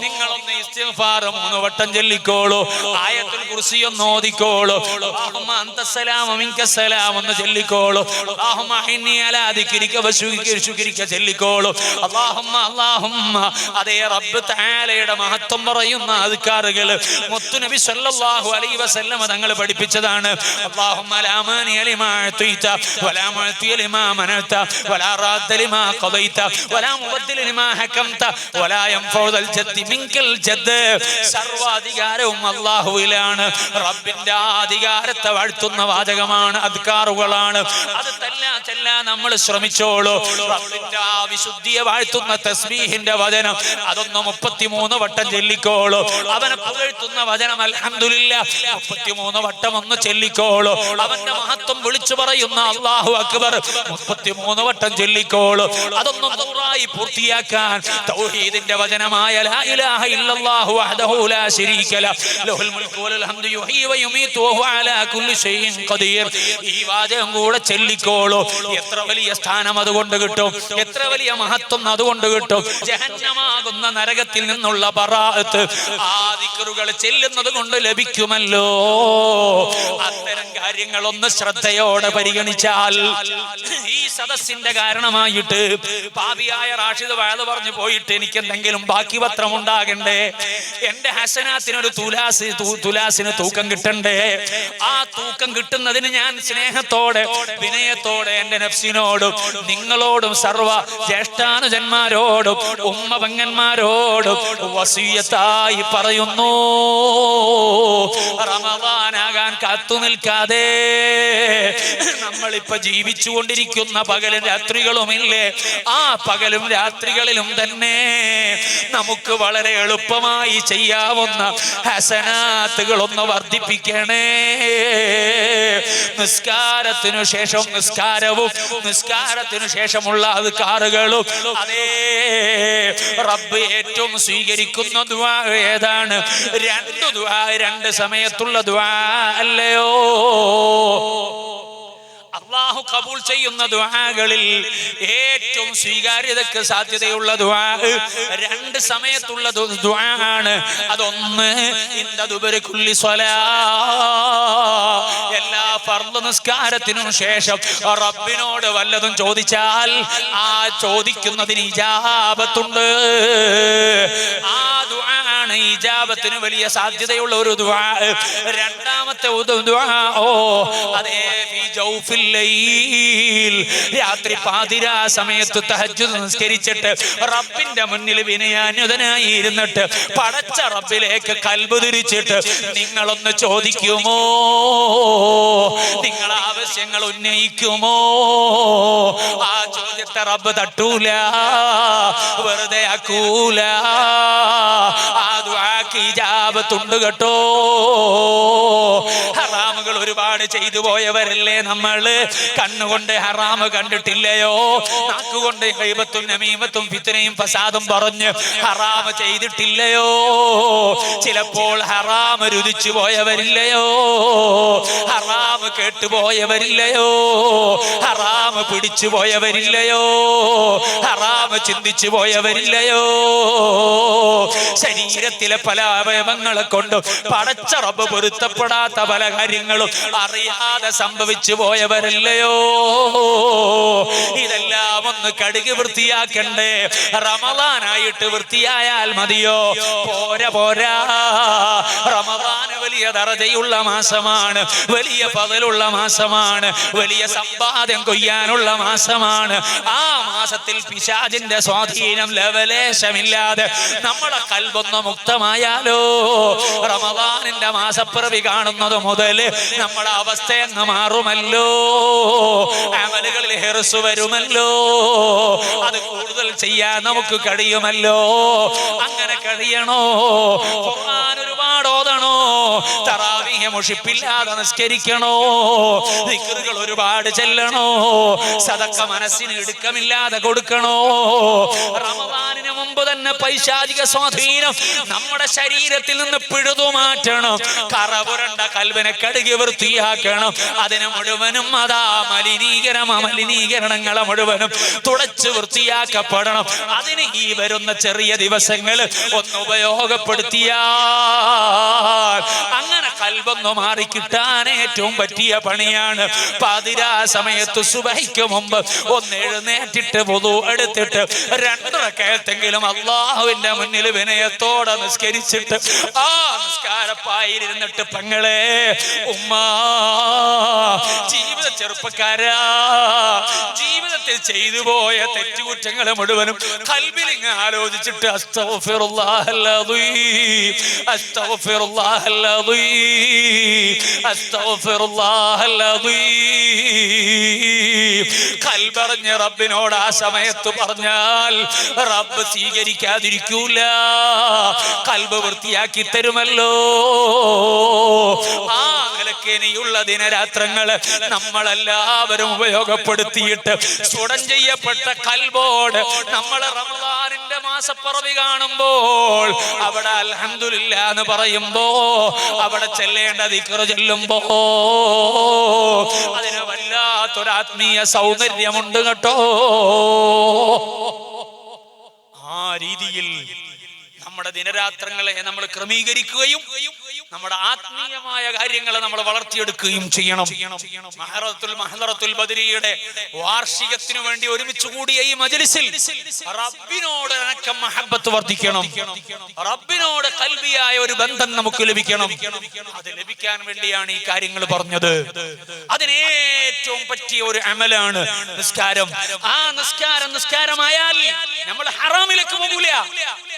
Speaker 1: നിങ്ങളൊന്ന് ഇസ്തിഗ്ഫാർ 3 വട്ടം ചൊല്ലിക്കോളൂ, ആയത്തുൽ കുർസി ഒന്ന് ഓതിക്കോളൂ, അല്ലാഹുമ്മ അൻതസ്സലാമു മിൻകസ്സലാം ഒന്ന് ചൊല്ലിക്കോളൂ, അല്ലാഹുമ്മ ഇന്നി അലാ ദിക്രിക വശുക്രിക ചൊല്ലിക്കോളൂ. അല്ലാഹുമ്മ അതേ റബ്ബ് തആലയുടെ മഹത്വം പറയുന്ന അദ്കാറുകൾ മുത്തുനബി സല്ലല്ലാഹു അലൈഹി വസല്ലം തങ്ങൾ പഠിപ്പിച്ചതാണ്. അല്ലാഹുമ്മ ലാ മാനിയ ലിമാ അഅതൈത വലാ മുഅതിയ ലിമാ മനഅത വലാ റാദ്ദ ലിമാ ഖദൈത വലാ മുബദ്ദില ലിമാ ഹകംത വലാ യൻഫഉൽ ജദ്ദി മിൻകൽ ജദ്ദ്. സർവാധികാരവും അല്ലാഹുവിലാണ്. റബ്ബിന്റെ അധികാരത്തെ വാഴ്ത്തുന്ന വാചകമാണ്, അദ്കാറുകളാണ്. അത് ചെല്ലാൻ നമ്മൾ ശ്രമിച്ചോളൂ. റബ്ബിന്റെ വിശുദ്ധിയെ വാഴ്ത്തുന്ന തസ്ബീഹിന്റെ വചനം അതൊന്ന് 33 വട്ടം ചൊല്ലിക്കോളൂ. അവനെ പുകഴ്ത്തുന്ന വചനം അൽഹംദുലില്ലാഹ് 33 വട്ടം ഒന്ന് ചൊല്ലിക്കോളൂ. അവന്റെ മഹത്വം വിളിച്ചു പറയുന്ന അല്ലാഹു അക്ബർ 33 വട്ടം ചൊല്ലിക്കോളൂ. അതൊന്നും 100ആയി പൂർത്തിയാക്കാൻ തൗഹീദിന്റെ വചനമായ ലാ ഇലാഹ ഇല്ലല്ലാഹു വഹ്ദഹു ലാ ശരീക ലഹു ലഹുൽ മുൽക്കു വൽ ഹംദു യുഹ്യി വയുമീതു വഹുവ അലാ കുല്ലി ഷൈഇൻ ഖദീർ. ഈ വാചകം കൂടെ ചൊല്ലിക്കോളൂ. എത്ര വലിയ സ്ഥാനം അതുകൊണ്ട് കിട്ടും, എത്ര വലിയ മഹത്വം അതുകൊണ്ട് കിട്ടും. ജഹന്നമാകുന്ന നരകത്തിൽ നിന്നുള്ള ബറാഅത്ത് ആ ദിക്റുകൾ ചെല്ലുന്നത് കൊണ്ട് ലഭിക്കുമല്ലോ. അത്തരം കാര്യങ്ങളൊന്ന് ശ്രദ്ധയോടെ പരിഗണിച്ചാൽ ഈ സദസ്സിന്റെ കാരണമായിട്ട് പാപിയായ റാഷിദ് വഅദ് പറഞ്ഞു പോയിട്ട് എനിക്ക് എന്തെങ്കിലും ബാക്കി പത്രം ഉണ്ടാകണ്ടേ, എന്റെ ഹസനാത്തിനൊരു തുലാസിന് തൂക്കം കിട്ടണ്ടേ. ആ തൂക്കം കിട്ടുന്നതിന് ഞാൻ സ്നേഹത്തോടെ വിനയത്തോടെ എന്റെ നഫ്സിനോടും നിങ്ങളോടും സർവ ജ്യേഷ്ഠാനുജന്മാരോടും ഉമ്മ പെങ്ങന്മാരോടും വസിയ്യത്തായി പറയുന്നു, റമദാനാകാൻ കാത്തു നിൽക്കാതെ നമ്മളിപ്പോ ജീവിച്ചുകൊണ്ടിരിക്കുന്ന പകലും രാത്രികളുമില്ലേ, ആ പകലും രാത്രികളിലും തന്നെ നമുക്ക് വളരെ എളുപ്പമായി ചെയ്യാവുന്ന ഹസനാത്തുകളൊന്ന് വർദ്ധിപ്പിക്കണേ. നിസ്കാരത്തിനു ശേഷം നിസ്കാരവും നിസ്കാരത്തിനു ശേഷമുള്ള അദ്കാറുകളും, അതേ റബ്ബ് ഏറ്റവും സ്വീകരിക്കുന്ന ദുആ ഏതാണ്? രണ്ട് ദുആ, രണ്ട് സമയത്തുള്ള ദുആ അല്ലയോ? അല്ലാഹു കബൂൽ ചെയ്യുന്ന ദുആകളിൽ ഏറ്റവും സ്വീകാര്യതയ്ക്ക് സാധ്യതയുള്ള ദുആ രണ്ട് സമയത്തുള്ള ദുആ ആണ്. അതൊന്ന് ഇൻദുബരി കുല്ലി സ്വലാ, എല്ലാ ഫർള് നിസ്കാരത്തിനും ശേഷം റബ്ബിനോട് വല്ലതും ചോദിച്ചാൽ ആ ചോദിക്കുന്നതിന് ഇജാബത്തുണ്ട്. ആ ദുആ ആണ് ഇജാബത്തിന് വലിയ സാധ്യതയുള്ള ഒരു ദുആ. രണ്ടാമത്തെ ദുആ അതേ ഫീ ജൗഫിൽ ലൈൽ, രാത്രി പാതിരാ സമയത്ത് തഹജ്ജുദ് നിസ്കരിച്ചിട്ട് റബ്ബിന്റെ മുന്നിൽ വിനയാന്യുതനായി ഇരുന്നിട്ട് പടച്ച റബ്ബിലേക്ക് കൽബ് തിരിച്ചിട്ട് നിങ്ങളൊന്ന് ചോദിക്കുമോ? നിങ്ങൾ ആവശ്യങ്ങൾ ഉന്നയിക്കുമോ? ആ ചോദ്യത്തെ റബ്ബ് തട്ടൂല, വെറുതെ ആക്കൂല. ആ ദുആക്ക് ഇജാബത്തുണ്ട് കേട്ടോ. ഹറാമുകൾ ഒരുപാട് ചെയ്തു പോയവരല്ലേ നമ്മള്? കണ്ണുകൊണ്ട് ഹറാമ് കണ്ടിട്ടില്ലയോ? നാക്കുകൊണ്ട് ഗൈബത്തും നമീമത്തും ഫിത്നയും ഫസാദും പറഞ്ഞ് ഹറാമ് ചെയ്തിട്ടില്ലയോ? ചിലപ്പോൾ ഹറാമ് രുചിച്ചു പോയവരില്ലയോ? ഹറാമ് കേട്ടുപോയവരില്ലയോ? ഹറാമ് പിടിച്ചു പോയവരില്ലയോ? ഹറാമ് ചിന്തിച്ചു പോയവരില്ലയോ? ശരീരത്തിലെ പല അവയവങ്ങളെ കൊണ്ടും പടച്ച റബ്ബ് പൊരുത്തപ്പെടാത്ത പല കാര്യങ്ങളും അറിയാതെ സംഭവിച്ചു പോയവരല്ലയോ? ഇതെല്ലാം ഒന്ന് കഴുകി വൃത്തിയാക്കണ്ടേ? റമദാനായിട്ട് വൃത്തിയായാൽ മതിയോ? പോരാ പോരാ. റമദാന് വലിയ ദറജയുള്ള മാസമാണ്, വലിയ ഫളലുള്ള മാസമാണ്, വലിയ സമ്പാദ്യം കൊയ്യാനുള്ള മാസമാണ്. ആ മാസത്തിൽ പിശാചിന്റെ സ്വാധീനം ലവലേശമില്ലാതെ നമ്മുടെ കൽബൊന്ന് മുക്തമായാലോ, റമദാനിന്റെ മാസപ്പിറവി കാണുന്നത് മുതൽ നമ്മുടെ അവസ്ഥ അങ്ങ് മാറുമല്ലോ. അമലുകളിൽ ഹിർസ് വരുമല്ലോ, അത് കൂടുതൽ ചെയ്യാൻ നമുക്ക് കഴിയുമല്ലോ. അങ്ങനെ കഴിയണോ? ഖുർആൻ ഒരുപാട് ഓതണോ? തറാവീഹ് മുഷിപ്പില്ലാതെ നിസ്കരിക്കണോ? ദിക്റുകൾ ഒരുപാട് ചെല്ലണോ? സദഖ മനസ്സിന് ഇടുക്കമില്ലാതെ കൊടുക്കണോ? റമദാനിന് മുമ്പ് തന്നെ പൈശാചിക സ്വാധീനം നമ്മുടെ ശരീരത്തിൽ നിന്ന് പിഴുതുമാറ്റണം. കറപുരണ്ട കൽബിനെ കഴുകി വൃത്തിയാക്കണം. അതിന് മുഴുവനും അതാ മലിനീകരണങ്ങളെ മുഴുവനും തുടച്ചു വൃത്തിയാക്കപ്പെടണം. അതിന് ഈ വരുന്ന ചെറിയ ദിവസങ്ങൾ ഒന്ന് ഉപയോഗപ്പെടുത്തിയാൽ അങ്ങനെ കൽബൊന്നു മാറിക്കിട്ടാൻ ഏറ്റവും പറ്റിയ പണിയാണ്. പാതിരാ സമയത്ത് സുബഹിക്ക് മുമ്പ് ഒന്ന് എഴുന്നേറ്റിട്ട് വുളു എടുത്തിട്ട് 2 റക്അത്തെങ്കിലും അല്ലാഹുവിന്റെ മുന്നിൽ വിനയത്തോടെ നിസ്കരിച്ചിട്ട് ആ നിസ്കാരപ്പായിരുന്നിട്ട് പെങ്ങളെ, ഉമ്മ, ജീവിത ചെറുപ്പക്കാരാ, ജീവിതത്തിൽ ചെയ്തു പോയ തെറ്റുകുറ്റങ്ങൾ മുഴുവനും കൽബിലിങ്ങ് ആലോചിച്ചിട്ട് അസ്തഗ്ഫിറുല്ലാഹൽ അദീം, അസ്തഗ്ഫിറുല്ലാഹൽ അദീം, അസ്തഗ്ഫിറുല്ലാഹൽ അദീം. കൽബറിഞ്ഞ് റബ്ബിനോട് ആ സമയത്ത് പറഞ്ഞാൽ റബ്ബ് സ്വീകരിക്കാതിരിക്കൂല, കൽബ് വൃത്തിയാക്കി തരുമല്ലോ. ആ നിലയ്ക്കിനിയുള്ള ദിനരാത്രങ്ങള് നമ്മളെല്ലാവരും ഉപയോഗപ്പെടുത്തിയിട്ട് സ്ഫുടം ചെയ്യപ്പെട്ട കൽബോട് നമ്മൾ റമദാനിന്റെ മാസപ്പിറവി കാണുമ്പോൾ അവിടെ അൽഹംദുലില്ലാ എന്ന് പറയുമ്പോ, അവിടെ ചെല്ലേണ്ട ദിക്റ് ചെല്ലുമ്പോ അതിന് വല്ലാത്തൊരാത്മീയ സൗന്ദര്യമുണ്ട് കേട്ടോ. ആ രീതിയിൽ നമ്മുടെ ദിനരാത്രങ്ങളെ നമ്മൾ ക്രമീകരിക്കുകയും നമ്മുടെ ആത്മീയമായ കാര്യങ്ങളെ നമ്മൾ വളർത്തിയെടുക്കുകയും ചെയ്യണം. മഹറത്തുൽ ബദരിയുടെ വാർഷികത്തിനു വേണ്ടി ഒരുമിച്ച് കൂടിയ ഈ മജ്ലിസിൽ റബ്ബിനോട് അനക്കം മഹബ്ബത്ത് വർദ്ധിക്കണം. റബ്ബിനോട് ഖൽബിയായ ഒരു ബന്ധം നമുക്ക് ലഭിക്കണം. അത് ലഭിക്കാൻ വേണ്ടിയാണ് ഈ കാര്യങ്ങൾ പറഞ്ഞത്. അതിന് ഏറ്റവും പറ്റിയ ഒരു അമലാണ് നിസ്കാരം. ആ നിസ്കാരമായാൽ നമ്മൾ ഹറാമിലേക്ക് പോകൂല,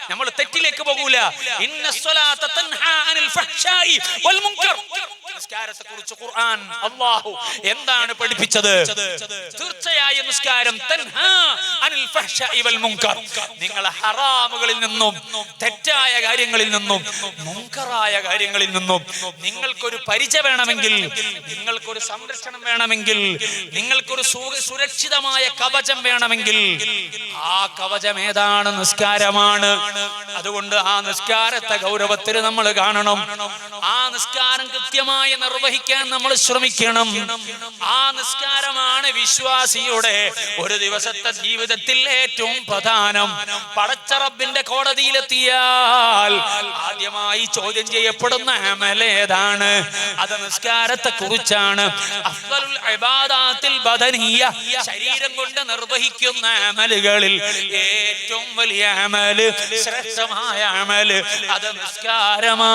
Speaker 1: നമ്മൾ തെറ്റിലേക്ക് പോകൂല. ഇന്നസ്സലാത്ത തൻഹാ അനിൽ ഫഹ്ശാഇ വൽ മുൻകർ. നിസ്കാരത്തെ കുറിച്ച് ഖുർആൻ അല്ലാഹു എന്താണ് പഠിപ്പിച്ചത്? തീർച്ചയായും നിസ്കാരം തൻഹാ അനിൽ ഫഹ്ശാഇ വൽ മുൻകർ, നിങ്ങൾ ഹറാമുകളിൽ നിന്നും തെറ്റായ കാര്യങ്ങളിൽ നിന്നും മുൻകറായ കാര്യങ്ങളിൽ നിന്നും നിങ്ങൾക്കൊരു പരിചയ വേണമെങ്കിൽ, നിങ്ങൾക്കൊരു സംരക്ഷണം വേണമെങ്കിൽ, നിങ്ങൾക്കൊരു സുരക്ഷിതമായ കവചം വേണമെങ്കിൽ ആ കവചം ഏതാണ്? നിസ്കാരമാണ്. അതുകൊണ്ട് ആ നിസ്കാരത്തെ ഗൗരവത്തിൽ നമ്മൾ കാണണം. ആ നിസ്കാരം കൃത്യമായി നിർവഹിക്കാൻ നമ്മൾ ശ്രമിക്കണം. ആ നിസ്കാരമാണ് വിശ്വാസിയുടെ ഒരു ദിവസത്തെ ജീവിതത്തിൽ ഏറ്റവും പ്രധാനം. പടച്ച റബ്ബിന്റെ കോടതിയിലെത്തിയാൽ ആദ്യമായി ചോദ്യം ചെയ്യപ്പെടുന്ന അമൽ ഏതാണ്? അത് നിസ്കാരത്തെ കുറിച്ചാണ്. അഫ്ളലുൽ ഇബാദാത്തിൽ ബദനിയ്യ, ശരീരം കൊണ്ട് നിർവഹിക്കുന്ന അമലുകളിൽ ഏറ്റവും വലിയ അമല്, ശ്രേഷ്ഠമായ അമല് അത് നിസ്കാരമാണ്.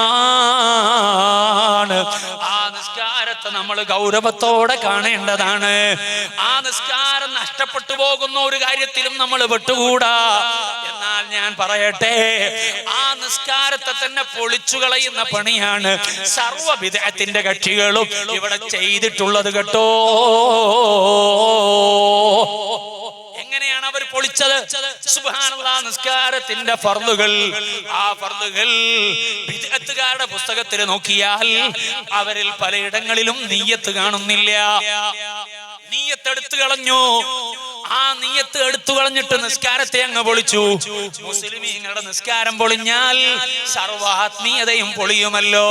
Speaker 1: ആ നിസ്കാരത്തെ നമ്മൾ ഗൗരവത്തോടെ കാണേണ്ടതാണ്. ആ നിസ്കാരം നഷ്ടപ്പെട്ടു പോകുന്ന ഒരു കാര്യത്തിലും നമ്മൾ വിട്ടുകൂടാ. എന്നാൽ ഞാൻ പറയട്ടെ, ആ നിസ്കാരത്തെ തന്നെ പൊളിച്ചു കളയുന്ന പണിയാണ് സർവ്വ ബിദ്അത്തിന്റെ കക്ഷികളും ഇവിടെ ചെയ്തിട്ടുള്ളത് കേട്ടോ. എങ്ങനെയാണ് അവർ പൊളിച്ചത്? സുബ്ഹാനല്ലാഹ്, നിസ്കാരത്തിന്റെ ഫർളുകൾ, ആ ഫർളുകൾ ബിദ്അത്തുകാരുടെ പുസ്തകത്തിൽ നോക്കിയാൽ അവരിൽ പലയിടങ്ങളിലും നിയ്യത്ത് കാണുന്നില്ല. നിയ്യത്ത് എടുത്തു കളഞ്ഞു. ആ നിയ്യത്ത് എടുത്തു കളഞ്ഞിട്ട് നിസ്കാരത്തെ അങ്ങ് പൊളിച്ചു. മുസ്ലിമീങ്ങളുടെ നിസ്കാരം പൊളിഞ്ഞാൽ സർവ്വാത്മീയതയും പൊളിയുമല്ലോ.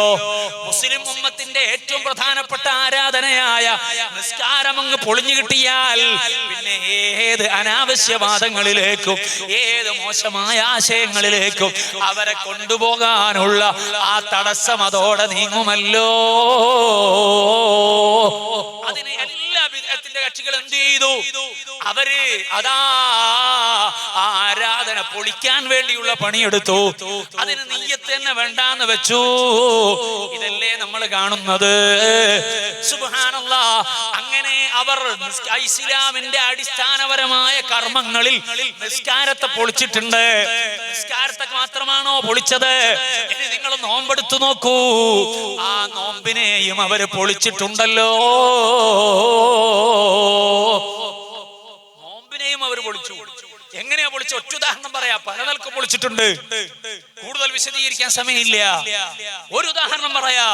Speaker 1: മുസ്ലിം ഉമ്മത്തിന്റെ ഏറ്റവും പ്രധാനപ്പെട്ട ആരാധനയായ നിസ്കാരം അങ്ങ് പൊളിഞ്ഞു കിട്ടിയാൽ പിന്നെ ഏത് അനാവശ്യവാദങ്ങളിലേക്കും ഏത് മോശമായ ആശയങ്ങളിലേക്കും അവരെ കൊണ്ടുപോകാനുള്ള ആ തടസ്സം അതോടെ നീങ്ങുമല്ലോ. അതിന് എല്ലാ ബിദ്അത്തിന്റെ കക്ഷികൾ എന്ത് ചെയ്തു? അവര് അതാ ആരാധന പൊളിക്കാൻ വേണ്ടിയുള്ള പണിയെടുത്തു. അതിന് നിയ്യത്ത് തന്നെ വേണ്ടാന്ന് വെച്ചു. ഇതല്ലേ നമ്മൾ കാണുന്നത്? സുബ്ഹാനല്ലാഹ്, അങ്ങനെ അവർ ഇസ്ലാമിന്റെ അടിസ്ഥാനപരമായ കർമ്മങ്ങളിൽ നിസ്കാരത്തെ പൊളിച്ചിട്ടുണ്ട്. നിസ്കാരത്തെ മാത്രമാണോ പൊളിച്ചത്? ഇനി നിങ്ങൾ നോമ്പെടുത്തു നോക്കൂ, ആ നോമ്പിനെയും അവര് പൊളിച്ചിട്ടുണ്ടല്ലോ. നോമ്പിനെയും അവർ പൊളിച്ചു. എങ്ങനെയാ പൊളിച്ച? ഒറ്റ ഉദാഹരണം പറയാ, പല നിലക്കും പൊളിച്ചിട്ടുണ്ട്. കൂടുതൽ വിശദീകരിക്കാൻ സമയമില്ല. ഒരു ഉദാഹരണം പറയാ.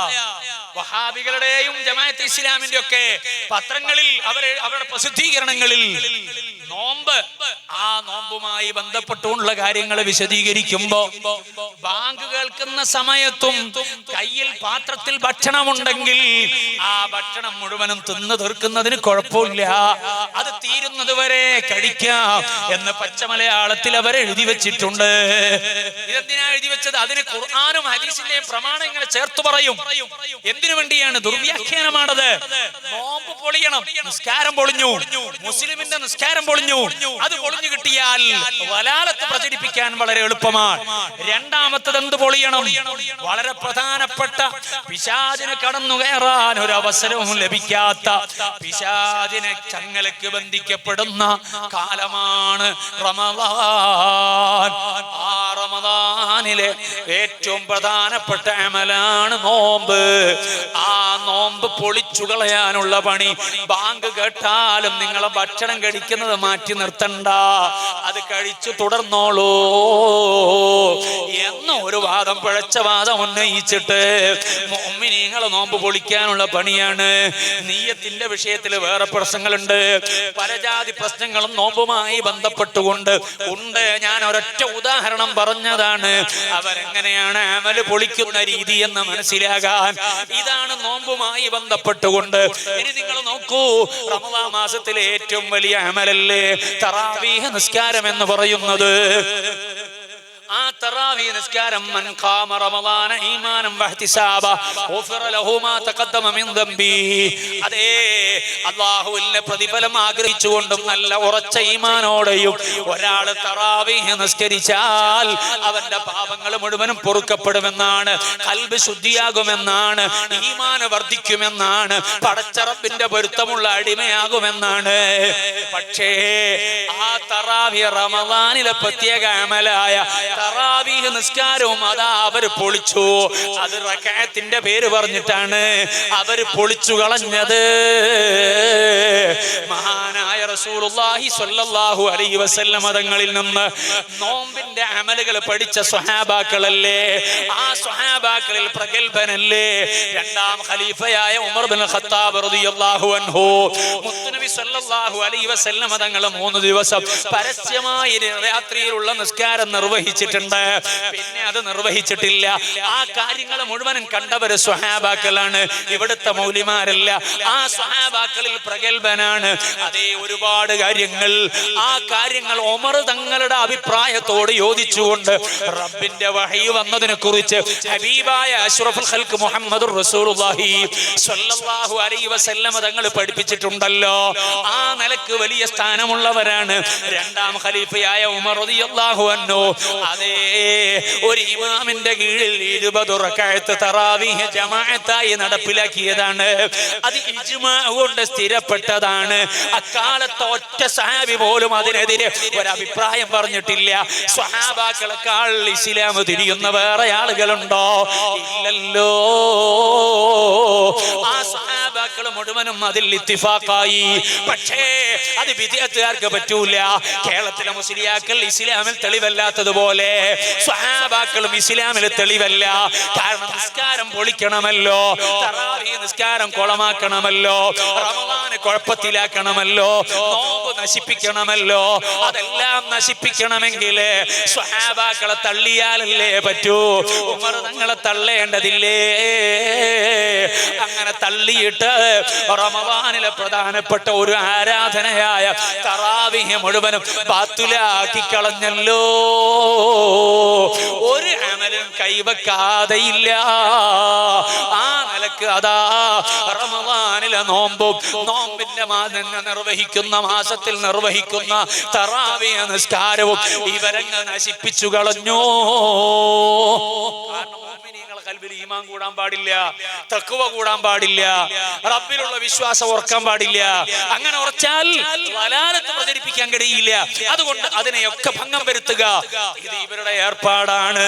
Speaker 1: വഹാബികളുടെയും ജമാഅത്തെ ഇസ്ലാമിന്റെ ഒക്കെ പത്രങ്ങളിൽ അവരുടെ പ്രസിദ്ധീകരണങ്ങളിൽ നോമ്പ്, ആ നോമ്പുമായി ബന്ധപ്പെട്ടുള്ള കാര്യങ്ങൾ വിശദീകരിക്കുമ്പോ ബാങ്ക് കേൾക്കുന്ന സമയത്തും കയ്യിൽ പാത്രത്തിൽ ഭക്ഷണമുണ്ടെങ്കിൽ ആ ഭക്ഷണം മുഴുവനും തിന്നു തീർക്കുന്നതിന് കുഴപ്പമില്ല, അത് തീരുന്നത് വരെ കഴിക്കാം എന്ന് പച്ച മലയാളത്തിൽ അവർ എഴുതി വെച്ചിട്ടുണ്ട്. ഇതെന്തിനാ എഴുതി വെച്ചത്? അതിന് ഖുർആനും ഹദീസിന്റെയും പ്രമാണം ഇങ്ങനെ ചേർത്ത് പറയും. എന്തിനു വേണ്ടിയാണ്? ദുർവ്യാഖ്യാനമാണത്. നോമ്പ് പൊളിയണം, നിസ്കാരം പൊളിഞ്ഞു, മുസ്ലിമിന്റെ നിസ്കാരം പൊളിഞ്ഞു. അത് പൊളിഞ്ഞു കിട്ടിയാൽ വലാലത്ത് പ്രചരിപ്പിക്കാൻ വളരെ എളുപ്പമാണ്. രണ്ടാമത്തത് എന്ത് പൊളിയണം? വളരെ പ്രധാനപ്പെട്ട പിശാചിനെ കടന്നു കയറാൻ ഒരു അവസരവും ലഭിക്കാത്ത, പിശാചിനെ ചങ്ങലക്ക് ബന്ധിക്കപ്പെടുന്ന കാലമാണ് റമദാൻ. ആ റമദാനിലെ ഏറ്റവും പ്രധാനപ്പെട്ട അമലാണ് നോമ്പ്. ആ നോമ്പ് പൊളിച്ചു കളയാനുള്ള പണി. ബാങ്ക് കേട്ടാലും നിങ്ങളെ ഭക്ഷണം കഴിക്കുന്നത് മാറ്റി നിർത്തണ്ട, അത് കഴിച്ചു തുടർന്നോളൂ എന്ന ഒരു വാദം, പിഴച്ച വാദം ഉന്നയിച്ചിട്ട് മുഅ്മിനീങ്ങളെ നോമ്പ് പൊളിക്കാനുള്ള പണിയാണ്. നിയ്യത്തിന്റെ വിഷയത്തിൽ വേറെ പ്രശ്നങ്ങളുണ്ട്. പല ജാതി പ്രശ്നങ്ങളും നോമ്പുമായി ബന്ധപ്പെട്ടുകൊണ്ട് ഉണ്ട്. ഞാൻ ഒരൊറ്റ ഉദാഹരണം പറഞ്ഞതാണ് അവരെങ്ങനെയാണ് അമല് പൊളിക്കുന്ന രീതി എന്ന് മനസ്സിലാകാൻ. ഇതാണ് നോമ്പുമായി ബന്ധപ്പെട്ടുകൊണ്ട്. ഇനി നിങ്ങൾ നോക്കൂ, റമദാൻ മാസത്തിലെ ഏറ്റവും വലിയ അമലല്ലേ തറാവീഹ് നിസ്കാരം എന്ന് പറയുന്നത്. ആ തറാവീഹ് നിസ്കാരം മൻ ഖാമ റമളാന ഈമാനൻ വഹ്തിസാബ ഗുഫിറ ലഹു മാ തഖദ്ദമ മിൻ ദംബി. അതേ അല്ലാഹുവിന്റെ പ്രതിഫലം ആഗ്രഹിച്ചുകൊണ്ടും നല്ല ഉറച്ച ഈമാനോടെയും ഒരാൾ തറാവീഹ് നിസ്കരിച്ചാൽ അവന്റെ പാപങ്ങൾ മുഴുവനും പൊറുക്കപ്പെടുമെന്നാണ്, ഖൽബ് ശുദ്ധിയാകുമെന്നാണ്, ഈമാൻ വർദ്ധിക്കുമെന്നാണ്, പടച്ച റബ്ബിന്റെ പൊരുത്തമുള്ള അടിമയാകുമെന്നാണ്. പക്ഷേ ആ തറാവീഹ് റമളാനിലെ പ്രത്യേക അമലായ തറാവീഹ് നിസ്കാരവും അതാ അവർ പൊളിച്ചു. അത് റകഅത്തിന്റെ പേര് പറഞ്ഞിട്ടാണ് അവർ പൊളിച്ചു കളഞ്ഞത്. മഹാനായ റസൂലുള്ളാഹി സ്വല്ലല്ലാഹു അലൈഹി വസല്ലം തങ്ങളിൽ നിന്ന് നോമ്പിന്റെ അമലുകൾ പഠിച്ച സ്വഹാബാക്കളല്ലേ, ആ സ്വഹാബാക്കളിൽ പ്രഗൽഭനല്ലേ രണ്ടാം ഖലീഫയായ ഉമർ ബിൻ ഖത്താബ് റളിയല്ലാഹു അൻഹു. മുത്തുനബി സ്വല്ലല്ലാഹു അലൈഹി വസല്ലം തങ്ങൾ 3 ദിവസം പരസ്യമായി രാത്രിയിലുള്ള നിസ്കാരം നിർവഹിച്ചിട്ടുണ്ട്. പിന്നെ അത് നിർവഹിച്ചിട്ടില്ല. ആ കാര്യങ്ങൾ മുഴുവനും കണ്ടവര് സ്വഹാബാക്കളാണ്, ഇവിടുത്തെ മൗലിമാരല്ല. ആ സ്വഹാബാക്കളിൽ പ്രഗൽഭനാണ്. അതേ ഒരുപാട് കാര്യങ്ങൾ, ആ കാര്യങ്ങൾ ഉമർ തങ്ങളുടെ അഭിപ്രായത്തോട് യോജിച്ചുകൊണ്ട് റബ്ബിന്റെ വഹി വന്നതിനെ കുറിച്ച് ഹബീബായ അഷ്റഫുൽ ഖൽഖ് മുഹമ്മദുർ റസൂലുള്ളാഹി സ്വല്ലല്ലാഹു അലൈഹി വസല്ലം തങ്ങൾ പഠിപ്പിച്ചിട്ടുണ്ടല്ലോ. ആ നിലക്ക് വലിയ സ്ഥാനമുള്ളവരാണ് രണ്ടാം ഖലീഫയായ ഉമർ റളിയല്ലാഹു അൻഹു. അതേ ഒരു ഇമാമിന്റെ കീഴിൽ 20 റകഅത്ത് തറാവീഹ് ജമാഅത്തായി നടപ്പിലാക്കിയതാണ്. അത് ഇജ്മാ കൊണ്ട് സ്ഥിരപ്പെട്ടതാണ്. അക്കാലത്ത് ഒറ്റ സഹാബി പോലും അതിനെതിരെ ഒരഭിപ്രായം പറഞ്ഞിട്ടില്ല. സ്വഹാബാക്കളെക്കാൾ ഇസ്ലാം തിരിയുന്ന വേറെ ആളുകളുണ്ടോ? ഇല്ലല്ലോ. ആ സ്വഹാബാക്കൾ മുഴുവനും അതിൽ ഇത്തിഫാഖായി. പക്ഷേ അത് ബിദ്അത്തുകാർക്ക് പറ്റൂല. കേരളത്തിലെ മുസ്ലിയാക്കൾ ഇസ്ലാമിൽ തെളിവല്ലാത്തതുപോലെ സ്വഹാബാക്കളും ഇസ്ലാമിൽ തെളിവല്ല. കാരണം നിസ്കാരം പൊളിക്കണമല്ലോ, തറാവീഹ് നിസ്കാരം കൊളമാക്കണമല്ലോ, റമളാന് കുഴപ്പത്തിലാക്കണമല്ലോ, നോമ്പ് നശിപ്പിക്കണമല്ലോ. അതെല്ലാം നശിപ്പിക്കണമെങ്കിൽ സ്വഹാബാക്കളെ തള്ളിയാലല്ലേ പറ്റൂ. ഉമർ തങ്ങളെ തള്ളേണ്ടതില്ലേ? അങ്ങനെ തള്ളിയിട്ട് റമളാനിലെ പ്രധാനപ്പെട്ട ഒരു ആരാധനയായ തറാവീഹ് മുഴുവനും ബാത്തുലാക്കി കളഞ്ഞല്ലോ. ഒരു അമലും കൈവെക്കാതെയില്ല. ആ നിലക്ക് അതാ റമളാനിലെ നോമ്പും നോമ്പിന്റെ നിർവഹിക്കുന്ന മാസത്തിൽ നിർവഹിക്കുന്ന തറാവീഹ് നിസ്കാരവും ഇവരങ്ങ് നശിപ്പിച്ചു കളഞ്ഞു. കാരണം മുഅ്മിനീങ്ങളുടെ ഖൽബിൽ ഈമാൻ കൂടാൻ പാടില്ല, തഖ്വ കൂടാൻ പാടില്ല, റബ്ബിലുള്ള വിശ്വാസം ഉറക്കാൻ പാടില്ല. അങ്ങനെ ഉറച്ചാൽ ളലാലത്ത് പ്രചരിപ്പിക്കാൻ കഴിയില്ല. അതുകൊണ്ട് അതിനെയൊക്കെ ഭംഗം വരുത്തുക ഇത് ഇവരുടെ ഏർപ്പാടാണ്.